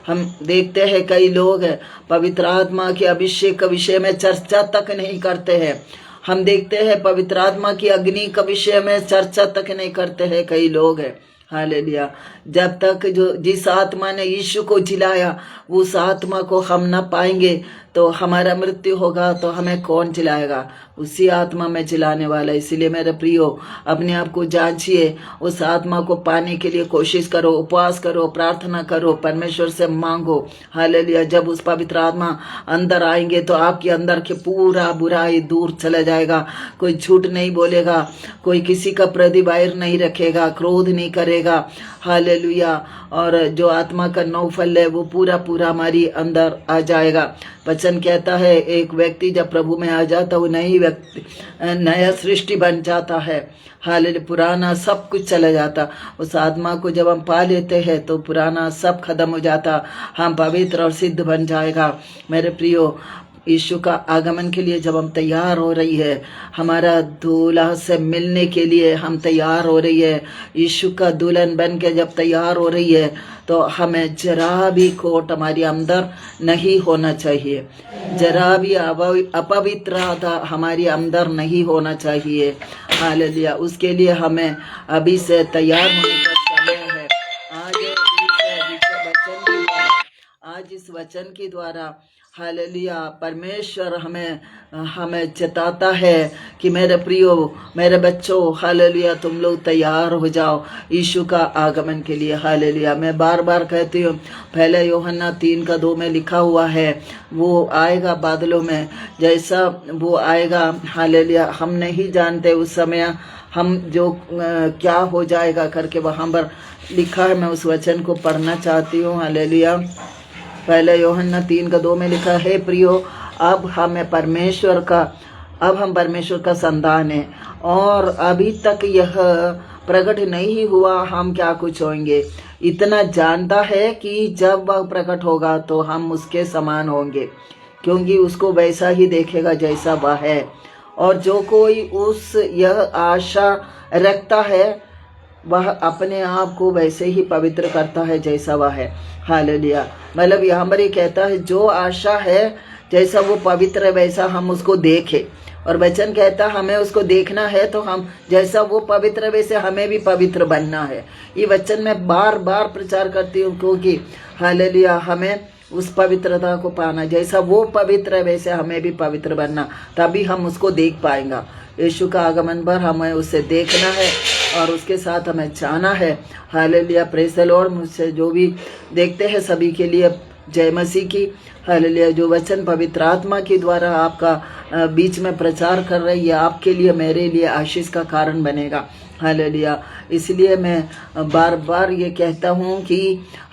हम देखते हैं कई लोग पवित्र आत्मा के अभिषेक के विषय में चर्चा तक नहीं करते हैं। हम देखते हैं पवित्र आत्मा की अग्नि के विषय में चर्चा तक नहीं करते हैं कई लोग है। हालेलुया। जब तक जो जिस आत्मा ने यीशु को जिलाया, उस आत्मा को हम न पाएंगे तो हमारा मृत्यु होगा तो हमें कौन जिलाएगा? उसी आत्मा में जिलाने वाला। इसीलिए मेरे प्रियो, अपने आप को जांचिए, उस आत्मा को पाने के लिए कोशिश करो, उपवास करो, प्रार्थना करो, परमेश्वर से मांगो। हालेलुया। जब उस पवित्र आत्मा अंदर आएंगे तो आपके अंदर के पूरा बुराई दूर चला जाएगा। कोई झूठ नहीं बोलेगा, कोई किसी का प्रति वैर नहीं रखेगा, क्रोध नहीं करेगा। हालेलुया। और जो आत्मा का 9 फल है वो पूरा हमारी अंदर आ जाएगा। वचन कहता है, एक व्यक्ति जब प्रभु में आ जाता है, वो नया सृष्टि बन जाता है। हालेलुया। पुराना सब कुछ चला जाता। उस आत्मा को जब हम पा लेते हैं तो पुराना सब खत्म हो जाता, हम पवित्र और सिद्ध बन जाएगा। मेरे प्रियो, यीशु का आगमन के लिए जब हम तैयार हो रही है, हमारा दूल्हा से मिलने के लिए हम तैयार हो रही है, यीशु का दुल्हन बन के जब तैयार हो रही है, तो हमें जरा भी खोट हमारे अंदर नहीं होना चाहिए, जरा भी अपवित्रता हमारे अंदर नहीं होना चाहिए। हालेलुया। उसके लिए हमें अभी से तैयार होने का समय है। आज इस इस वचन के द्वारा हालेलुया परमेश्वर हमें हमें चेताता है कि मेरे प्रियो, मेरे बच्चों, हालेलुया तुम लोग तैयार हो जाओ यीशु का आगमन के लिए। हालेलुया मैं बार बार कहती हूँ, पहले यूहन्ना 3:2 में लिखा हुआ है, वो आएगा बादलों में, जैसा वो आएगा हालेलुया हम नहीं जानते उस समय हम जो क्या हो जाएगा करके वहाँ पर लिखा है। मैं उस वचन को पढ़ना चाहती हूँ। हालेलुया पहले यूहन्ना 3:2 में लिखा है, प्रियो अब हम परमेश्वर का संतान है और अभी तक यह प्रकट नहीं हुआ हम क्या कुछ होंगे। इतना जानता है कि जब वह प्रकट होगा तो हम उसके समान होंगे, क्योंकि उसको वैसा ही देखेगा जैसा वह है। और जो कोई यह आशा रखता है वह अपने आप को वैसे ही पवित्र करता है जैसा वह है। हालेलुया मतलब यहाँ पर ये कहता है जो आशा है जैसा वो पवित्र है वैसा हम उसको देखें, और वचन कहता है हमें उसको देखना है तो हम जैसा वो पवित्र है वैसे हमें भी पवित्र बनना है। ये वचन मैं बार बार प्रचार करती हूँ, क्योंकि हालेलुया हमें उस पवित्रता को पाना, जैसा वो पवित्र है वैसे हमें भी पवित्र बनना, तभी हम उसको देख पाएंगे। यीशु का आगमन पर हमें उसे देखना है और उसके साथ हमें जाना है। Hallelujah praise the Lord. मुझसे जो भी देखते हैं सभी के लिए जय मसीह की। हालेलुया जो वचन पवित्र आत्मा के द्वारा आपका बीच में प्रचार कर रही है, आपके लिए मेरे लिए आशीष का कारण बनेगा। हालेलुया इसलिए मैं बार बार ये कहता हूँ कि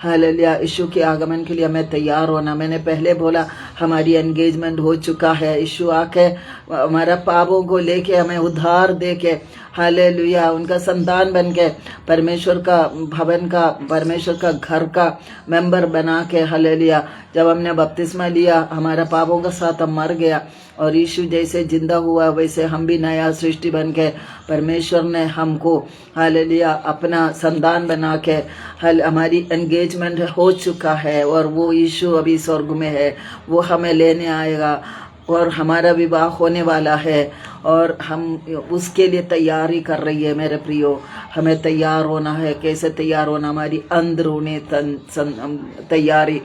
हालेलुया यीशु के आगमन के लिए हमें तैयार होना। मैंने पहले बोला हमारी एंगेजमेंट हो चुका है, यीशु आके हमारा पापों को लेके हमें उद्धार दे के हालेलुया उनका संतान बन के परमेश्वर का भवन का, परमेश्वर का घर का मेंबर बना के, हालेलुया जब हमने बपतिस्मा लिया हमारा पापों का साथ मर गया और यीशु जैसे जिंदा हुआ वैसे हम भी नया सृष्टि बन के परमेश्वर ने हमको हालेलुया अपना संतान बना के हमारी एंगेजमेंट हो चुका है और वो यीशु अभी स्वर्ग में है, वो हमें लेने आएगा और हमारा विवाह होने वाला है और हम उसके लिए तैयारी कर रही है। मेरे प्रियो हमें तैयार होना है। कैसे तैयार होना? हमारी अंदरूनी तैयारी,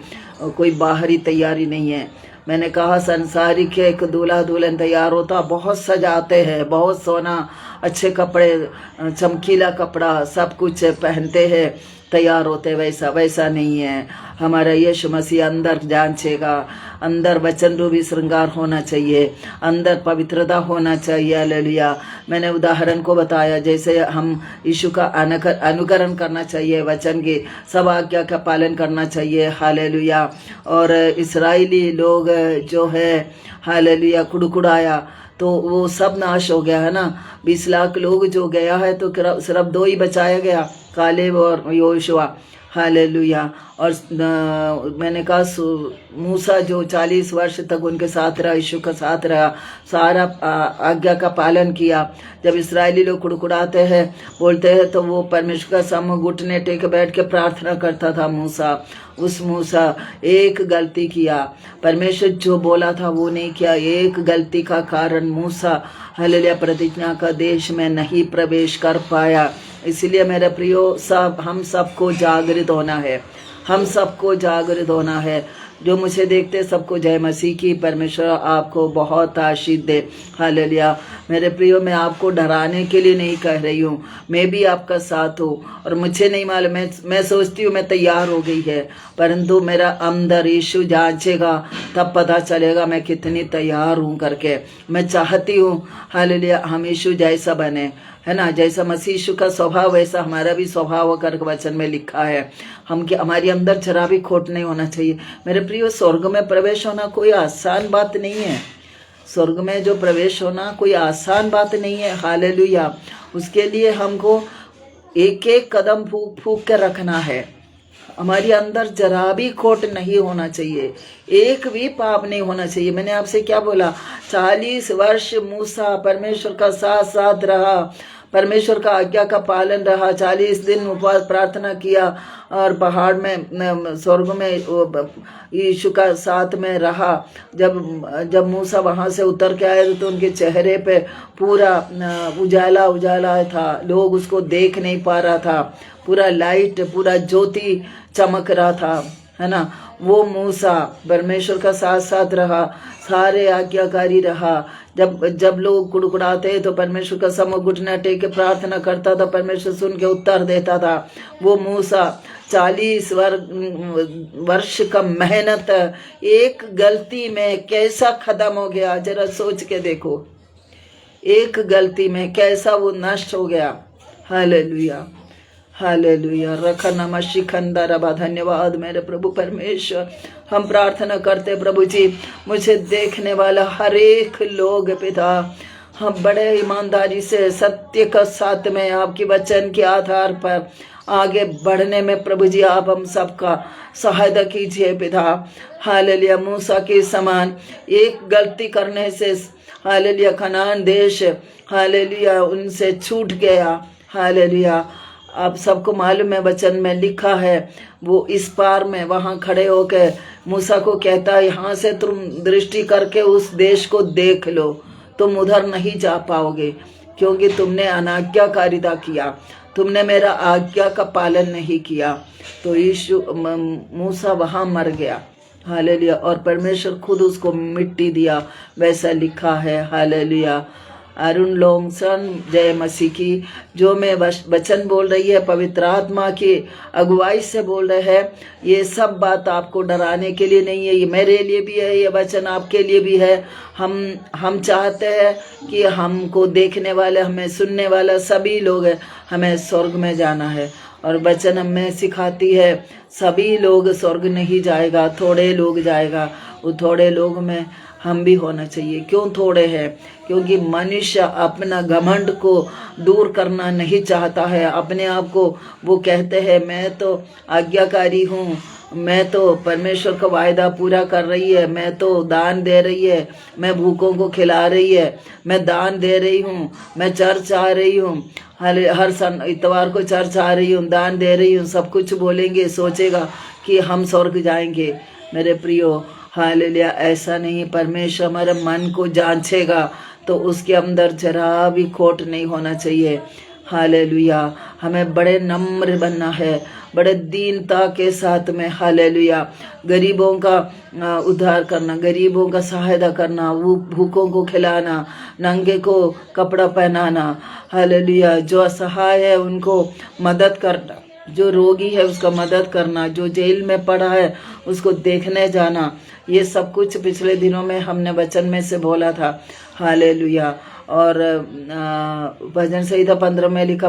कोई बाहरी तैयारी नहीं है। मैंने कहा संसारिक एक दूल्हा दुल्हन तैयार होता, बहुत सजाते हैं, बहुत सोना, अच्छे कपड़े, चमकीला कपड़ा सब कुछ पहनते हैं, तैयार होते, वैसा नहीं है। हमारा यीशु मसीह अंदर जांचेगा, अंदर वचन रूपी श्रृंगार होना चाहिए, अंदर पवित्रता होना चाहिए। हालेलुया मैंने उदाहरण को बताया जैसे हम यीशु का अनुकरण करना चाहिए, वचन की सब आज्ञा का पालन करना चाहिए। हालेलुया और इस्राएली लोग जो है हालेलुया कुड़कुड़ाया तो वो सब नाश हो गया है ना। 20 लाख लोग जो गया है तो सिर्फ 2 ही बचाया गया, कालेब और योशुआ। हालेलुया और मैंने कहा मूसा जो 40 वर्ष तक उनके साथ रहा, यीशु का साथ रहा, सारा आज्ञा का पालन किया। जब इस्राएली लोग कुड़कुड़ाते हैं, बोलते हैं, तो वो परमेश्वर का सम्मुख घुटने टेक बैठ के प्रार्थना करता था मूसा एक गलती किया, परमेश्वर जो बोला था वो नहीं किया, एक गलती का कारण मूसा हालेलुया प्रतिज्ञा का देश में नहीं प्रवेश कर पाया। इसलिए मेरे प्रियो हम सबको जागृत होना है, हम सबको जागृत होना है। जो मुझे देखते सबको जय मसीह की। परमेश्वर आपको बहुत आशीष दे। हालेलुया मेरे प्रियो मैं आपको डराने के लिए नहीं कह रही हूँ, मैं भी आपका साथ हूँ और मुझे नहीं मालूम, मैं सोचती हूँ मैं तैयार हो गई है, परंतु मेरा अंदर यीशु जांचेगा तब पता चलेगा मैं कितनी तैयार हूँ करके। मैं चाहती हूँ हालेलुया हम यीशु जैसा बने, है ना, जैसा मसीह यीशु का स्वभाव वैसा हमारा भी स्वभाव करके वचन में लिखा है। हमारी अंदर जरा भी खोट नहीं होना चाहिए। मेरे प्रियो स्वर्ग में प्रवेश होना कोई आसान बात नहीं है, स्वर्ग में जो प्रवेश होना कोई आसान बात नहीं है। हालेलुया उसके लिए हमको एक एक कदम फूक फूक के रखना है। हमारी अंदर जरा भी खोट नहीं होना चाहिए, एक भी पाप नहीं होना चाहिए। मैंने आपसे क्या बोला, 40 वर्ष मूसा परमेश्वर का साथ रहा, परमेश्वर का आज्ञा का पालन रहा, 40 दिन उपवास प्रार्थना किया और पहाड़ में स्वर्ग में यीशु का साथ में रहा। जब मूसा वहाँ से उतर के आए तो उनके चेहरे पे पूरा उजाला था, लोग उसको देख नहीं पा रहा था, पूरा लाइट, पूरा ज्योति चमक रहा था। है ना। वो मूसा परमेश्वर का साथ साथ रहा, सारे आज्ञाकारी रहा। जब लोग कुड़कुड़ाते तो परमेश्वर का सम्मुख घुटना टेक के प्रार्थना करता था, परमेश्वर सुन के उत्तर देता था। वो मूसा 40 वर्ष का मेहनत एक गलती में कैसा खत्म हो गया, जरा सोच के देखो। एक गलती में कैसा वो नष्ट हो गया। Hallelujah, hallelujah. रखना शिखंदा रबा। धन्यवाद मेरे प्रभु परमेश्वर। हम प्रार्थना करते प्रभु जी, मुझे देखने वाला हर एक लोग पिता, हम बड़े ईमानदारी से सत्य का साथ में आपके वचन के आधार पर आगे बढ़ने में प्रभु जी आप हम सबका सहायता कीजिए पिता। हालेलुया। मूसा के समान एक गलती करने से हालेलुया कनान देश हालेलुया उनसे छूट गया। हालेलुया। आप सबको मालूम है वचन में लिखा है, वो इस पार में वहां खड़े होकर मूसा को कहता है, यहाँ से तुम दृष्टि करके उस देश को देख लो, तुम उधर नहीं जा पाओगे क्योंकि तुमने अनाज्ञाकारिता किया, तुमने मेरा आज्ञा का पालन नहीं किया। तो यीशु मूसा वहां मर गया। हालेलुया। और परमेश्वर खुद उसको मिट्टी दिया, वैसा लिखा है। हालेलुया। अरुण लोंगसन जय मसीह की। जो मैं वचन बोल रही है पवित्र आत्मा की अगुवाई से बोल रहे हैं, ये सब बात आपको डराने के लिए नहीं है, ये मेरे लिए भी है, ये वचन आपके लिए भी है। हम चाहते हैं कि हमको देखने वाले, हमें सुनने वाला सभी लोग हमें स्वर्ग में जाना है। और वचन हमें सिखाती है सभी लोग स्वर्ग नहीं जाएगा, थोड़े लोग जाएगा। वो थोड़े लोग में हम भी होना चाहिए। क्यों थोड़े हैं? क्योंकि मनुष्य अपना घमंड को दूर करना नहीं चाहता है। अपने आप को वो कहते हैं मैं तो आज्ञाकारी हूँ, मैं तो परमेश्वर का वायदा पूरा कर रही है, मैं तो दान दे रही है, मैं भूखों को खिला रही है, मैं दान दे रही हूँ, मैं चर्च आ रही हूँ, हर इतवार को चर्च आ रही हूँ, दान दे रही हूँ, सब कुछ बोलेंगे, सोचेगा कि हम स्वर्ग जाएंगे। मेरे प्रियो हालेलुया, ऐसा नहीं। परमेश्वर हमारे मन को जांचेगा तो उसके अंदर जरा भी खोट नहीं होना चाहिए। हालेलुया। हमें बड़े नम्र बनना है, बड़े दीनता के साथ में। हालेलुया। गरीबों का उद्धार करना, गरीबों का सहायता करना, वो भूखों को खिलाना, नंगे को कपड़ा पहनाना। हालेलुया। जो असहाय है उनको मदद करना, जो रोगी है उसका मदद करना, जो जेल में पड़ा है उसको देखने जाना। ये सब कुछ पिछले दिनों में हमने वचन में से बोला था। हालेलुया। और भजन संहिता 15 में लिखा,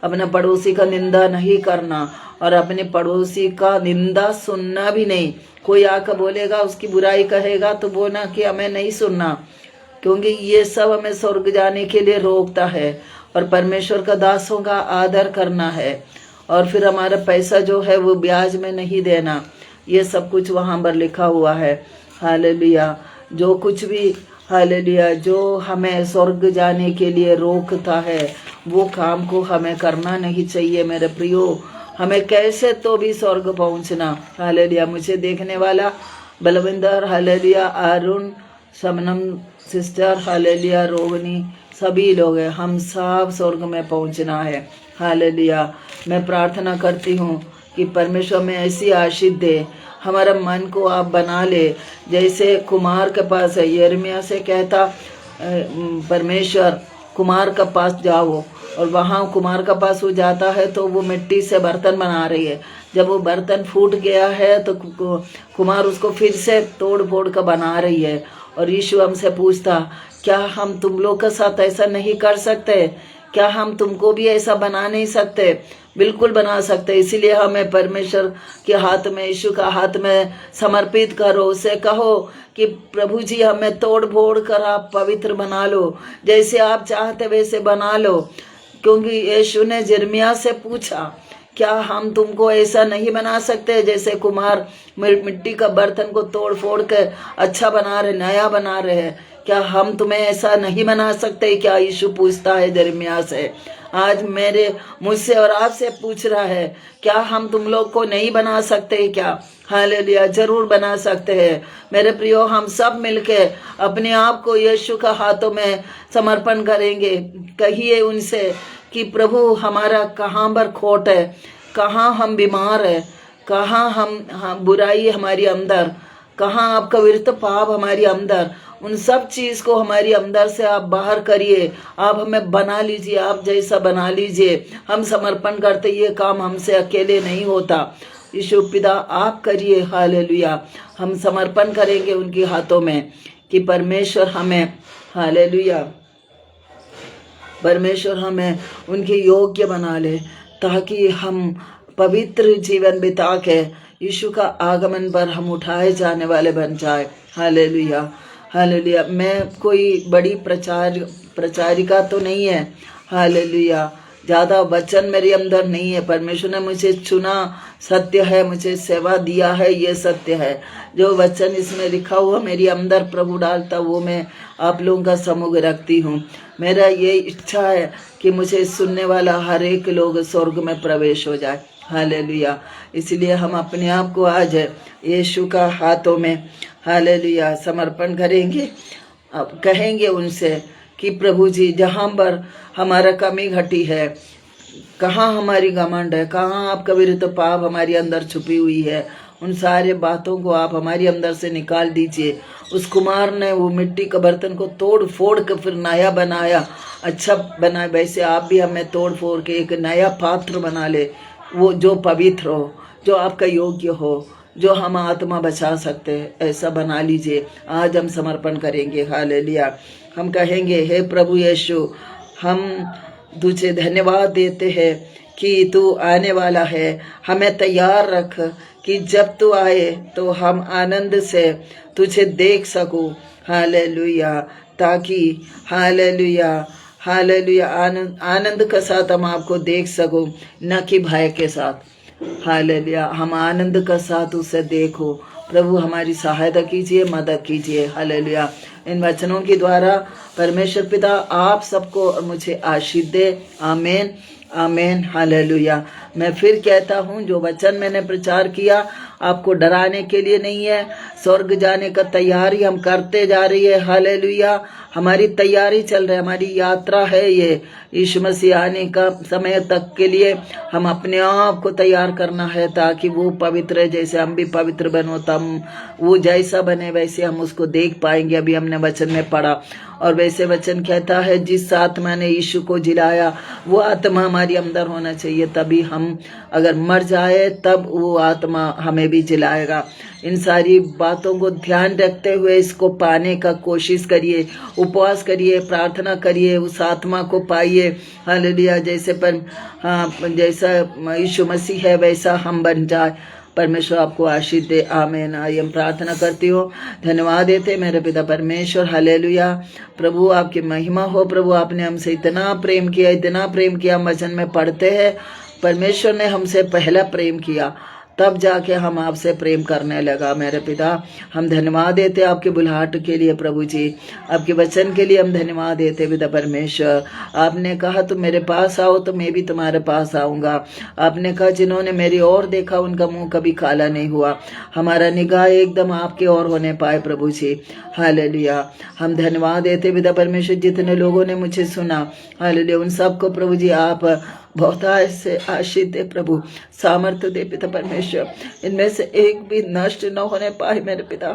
अपना पड़ोसी का निंदा नहीं करना और अपने पड़ोसी का निंदा सुनना भी नहीं। कोई आकर बोलेगा, उसकी बुराई कहेगा तो बोलना कि हमें नहीं सुनना, क्योंकि ये सब हमें स्वर्ग जाने के लिए रोकता है। और परमेश्वर का दासों का आदर करना है, और फिर हमारा पैसा जो है वो ब्याज में नहीं देना। ये सब कुछ वहाँ पर लिखा हुआ है। हालेलुया। जो कुछ भी हालेलुया जो हमें स्वर्ग जाने के लिए रोकता है वो काम को हमें करना नहीं चाहिए। मेरे प्रियो, हमें कैसे तो भी स्वर्ग पहुँचना। हालेलुया। मुझे देखने वाला Balwinder, hallelujah, Arun, Shabnam sister, hallelujah, Rohini, सभी लोग हैं, हम सब स्वर्ग में पहुँचना है। हालेलुया। मैं प्रार्थना करती हूँ कि परमेश्वर में ऐसी आशीष दे, हमारा मन को आप बना ले। जैसे कुमार के पास है, यिर्मयाह से कहता परमेश्वर कुमार के पास जाओ, और वहाँ कुमार के पास वो जाता है तो वो मिट्टी से बर्तन बना रही है। जब वो बर्तन फूट गया है तो कुमार उसको फिर से तोड़ फोड़ कर बना रही है। और यीशु हमसे पूछता, क्या हम तुम लोग के साथ ऐसा नहीं कर सकते? क्या हम तुमको भी ऐसा बना नहीं सकते? बिल्कुल बना सकते। इसीलिए हमें परमेश्वर के हाथ में, यीशु का हाथ में समर्पित करो। उसे कहो कि प्रभु जी हमें तोड़ फोड़ कर आप पवित्र बना लो, जैसे आप चाहते वैसे बना लो। क्योंकि यीशु ने यिर्मयाह से पूछा, क्या हम तुमको ऐसा नहीं बना सकते जैसे कुम्हार मिट्टी का बर्तन को तोड़ फोड़ के अच्छा बना रहे, नया बना रहे हैं? क्या हम तुम्हें ऐसा नहीं बना सकते? क्या यीशु पूछता है यिर्मयाह से। आज मुझसे और आपसे पूछ रहा है, क्या हम तुम लोग को नहीं बना सकते क्या? हालेलुया, जरूर बना सकते हैं। मेरे प्रियो, हम सब मिलके अपने आप को यीशु का हाथों में समर्पण करेंगे। कहिए उनसे कि प्रभु हमारा कहाँ पर खोट है, कहाँ हम बीमार है, कहाँ हम बुराई हमारी अंदर, कहाँ आपका विरुद्ध पाप हमारी अंदर, उन सब चीज़ को हमारी अंदर से आप बाहर करिए। आप हमें बना लीजिए, आप जैसा बना लीजिए। हम समर्पण करते, ये काम हमसे अकेले नहीं होता। यीशु पिता आप करिए। हालेलुया। हम समर्पण करेंगे उनके हाथों में कि परमेश्वर हमें, हालेलुया, परमेश्वर हमें उनके योग्य बना ले, ताकि हम पवित्र जीवन बिता के यीशु का आगमन पर हम उठाए जाने वाले बन जाए। Hallelujah, hallelujah. मैं कोई बड़ी प्रचारिका तो नहीं है, हालेलुया, ज़्यादा वचन मेरे अंदर नहीं है। परमेश्वर ने मुझे चुना, सत्य है, मुझे सेवा दिया है, ये सत्य है। जो वचन इसमें लिखा हुआ मेरी अंदर प्रभु डालता, वो मैं आप लोगों का समूह रखती हूँ। मेरा ये इच्छा है कि मुझे सुनने वाला हर एक लोग स्वर्ग में प्रवेश हो जाए। हालेलुया। इसलिए हम अपने आप को आज यीशु का हाथों में, हालेलुया, समर्पण करेंगे। अब कहेंगे उनसे कि प्रभु जी, जहाँ पर हमारा कमी घटी है, कहाँ हमारी घमंड है, कहाँ आपका विरुद्ध पाप हमारी अंदर छुपी हुई है, उन सारे बातों को आप हमारी अंदर से निकाल दीजिए। उस कुमार ने वो मिट्टी का बर्तन को तोड़ फोड़ के फिर नया बनाया, अच्छा बनाया, वैसे आप भी हमें तोड़ फोड़ के एक नया पात्र बना ले, वो जो पवित्र हो, जो आपका योग्य हो, जो हम आत्मा बचा सकते हैं, ऐसा बना लीजिए। आज हम समर्पण करेंगे। हालेलुया। हम कहेंगे, हे प्रभु यीशु, हम तुझे धन्यवाद देते हैं कि तू आने वाला है। हमें तैयार रख कि जब तू आए तो हम आनंद से तुझे देख सकूं। हालेलुया। ताकि हालेलुया, हालेलुया, आनंद के साथ हम आपको देख सकूं, न कि भय के साथ। हालेलुया। हम आनंद का साथ उसे देखो। प्रभु हमारी सहायता कीजिए, मदद कीजिए। हालेलुया। इन वचनों के द्वारा परमेश्वर पिता आप सबको और मुझे आशीष दे। आमीन, आमीन, हालेलुया। मैं फिर कहता हूँ, जो वचन मैंने प्रचार किया आपको डराने के लिए नहीं है। स्वर्ग जाने का तैयारी हम करते जा रही है। हालेलुया। हमारी तैयारी चल रही है, हमारी यात्रा है ये। यीशु मसीह आने का समय तक के लिए हम अपने आप को तैयार करना है, ताकि वो पवित्र है, जैसे हम भी पवित्र बनो, तब वो जैसा बने वैसे हम उसको देख पाएंगे। अभी हमने वचन में पढ़ा, और वैसे वचन कहता है, जिस आत्मा ने यीशु को जिलाया वो आत्मा हमारी अंदर होना चाहिए, तभी हम अगर मर जाए तब वो आत्मा हमें भी जिलाएगा। इन सारी बातों को ध्यान रखते हुए इसको पाने का कोशिश करिए, उपवास करिए, प्रार्थना करिए, उस आत्मा को पाइए। हालेलुया। जैसा यीशु मसीह है वैसा हम बन जाए। परमेश्वर आपको आशीष दे। आमीन। आई हम प्रार्थना करती हूँ। धन्यवाद देते मेरे पिता परमेश्वर। हालेलुया। प्रभु आपकी महिमा हो। प्रभु आपने हमसे इतना प्रेम किया, इतना प्रेम किया। हम वचन में पढ़ते हैं, परमेश्वर ने हमसे पहला प्रेम किया, तब जाके हम आपसे प्रेम करने लगा। मेरे पिता, हम धन्यवाद देते आपके बुलाहट के लिए प्रभु जी, आपके वचन के लिए हम धन्यवाद देते पिता परमेश्वर। आपने कहा तुम मेरे पास आओ तो मैं भी तुम्हारे पास आऊँगा। आपने कहा जिन्होंने मेरी ओर देखा उनका मुंह कभी काला नहीं हुआ। हमारा निगाह एकदम आपके ओर होने पाए प्रभु जी। हालेलुया। हम धन्यवाद देते पिता परमेश्वर, जितने लोगों ने मुझे सुना, हालेलुया, उन सबको प्रभु जी आप बहुत से आशीष दे प्रभु, सामर्थ्य दे पिता परमेश्वर। इनमें से एक भी नष्ट न होने पाए मेरे पिता।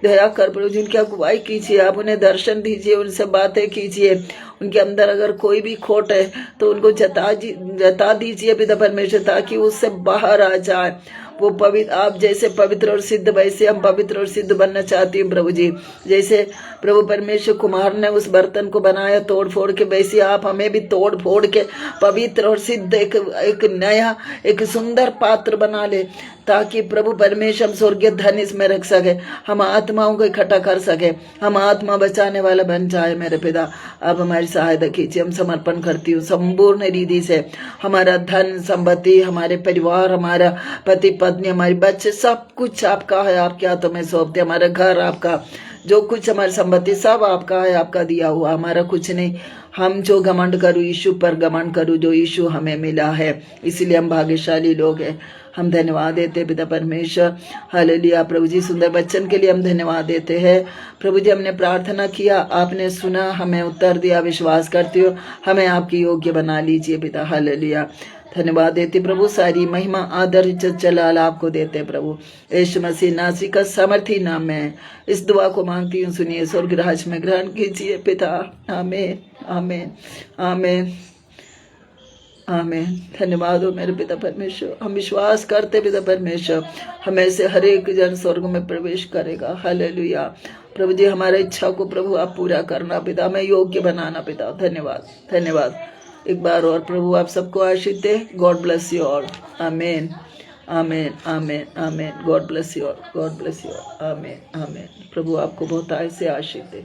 दया कर प्रभु, जिनकी अगुवाई कीजिए, आप उन्हें दर्शन दीजिए, उनसे बातें कीजिए। उनके अंदर अगर कोई भी खोट है तो उनको जता दीजिए पिता परमेश्वर, ताकि उससे बाहर आ जाए। वो पवित्र, आप जैसे पवित्र और सिद्ध वैसे हम पवित्र और सिद्ध बनना चाहती हूँ प्रभु जी। जैसे प्रभु परमेश्वर कुमार ने उस बर्तन को बनाया तोड़ फोड़ के, वैसे आप हमें भी तोड़ फोड़ के पवित्र और सिद्ध एक नया एक सुंदर पात्र बना ले, ताकि प्रभु परमेश्वर हम स्वर्गीय धन इसमें रख सके, हम आत्माओं को इकट्ठा कर सके, हम आत्मा बचाने वाला बन जाए। मेरे पिता, आप हमारी सहायता कीजिए। हम समर्पण करती हूँ संपूर्ण रीति से, हमारा धन संपत्ति, हमारे परिवार, हमारा पति पत्नी, हमारे बच्चे, सब कुछ आपका है। आपके हाथों में सौंपते। हमारा घर आपका, जो कुछ हमारी संपत्ति सब आपका है, आपका दिया हुआ, हमारा कुछ नहीं। हम जो घमंड करूँ, यीशु पर घमंड करूँ, जो यीशु हमें मिला है, इसलिए हम भाग्यशाली लोग हैं। हम धन्यवाद देते पिता परमेश्वर। हालेलुया। प्रभु जी, सुंदर वचन के लिए हम धन्यवाद देते हैं प्रभु जी। हमने प्रार्थना किया, आपने सुना, हमें उत्तर दिया। विश्वास करती हो, हमें आपकी योग्य बना लीजिए पिता। हालेलुया। धन्यवाद देते प्रभु, सारी महिमा आदर इज्जत जलाल आपको देते प्रभु। यीशु मसीह नासरी का सामर्थी नाम में इस दुआ को मांगती हूँ, सुनिए स्वर्ग राज में ग्रहण कीजिए पिता। आमीन आमीन आमीन आमीन। धन्यवाद हो मेरे पिता परमेश्वर। हम विश्वास करते पिता परमेश्वर, हमें से हर एक जन स्वर्ग में प्रवेश करेगा। हालेलुया प्रभु जी, हमारे इच्छा को प्रभु आप पूरा करना पिता, मैं योग्य बनाना पिता। धन्यवाद धन्यवाद एक बार और प्रभु आप सबको आशीष दे। God bless you all. आमीन आमीन आमीन आमीन। God bless you all, god bless you all. आमीन आमीन। प्रभु आपको बहुत आय से आशीष दे।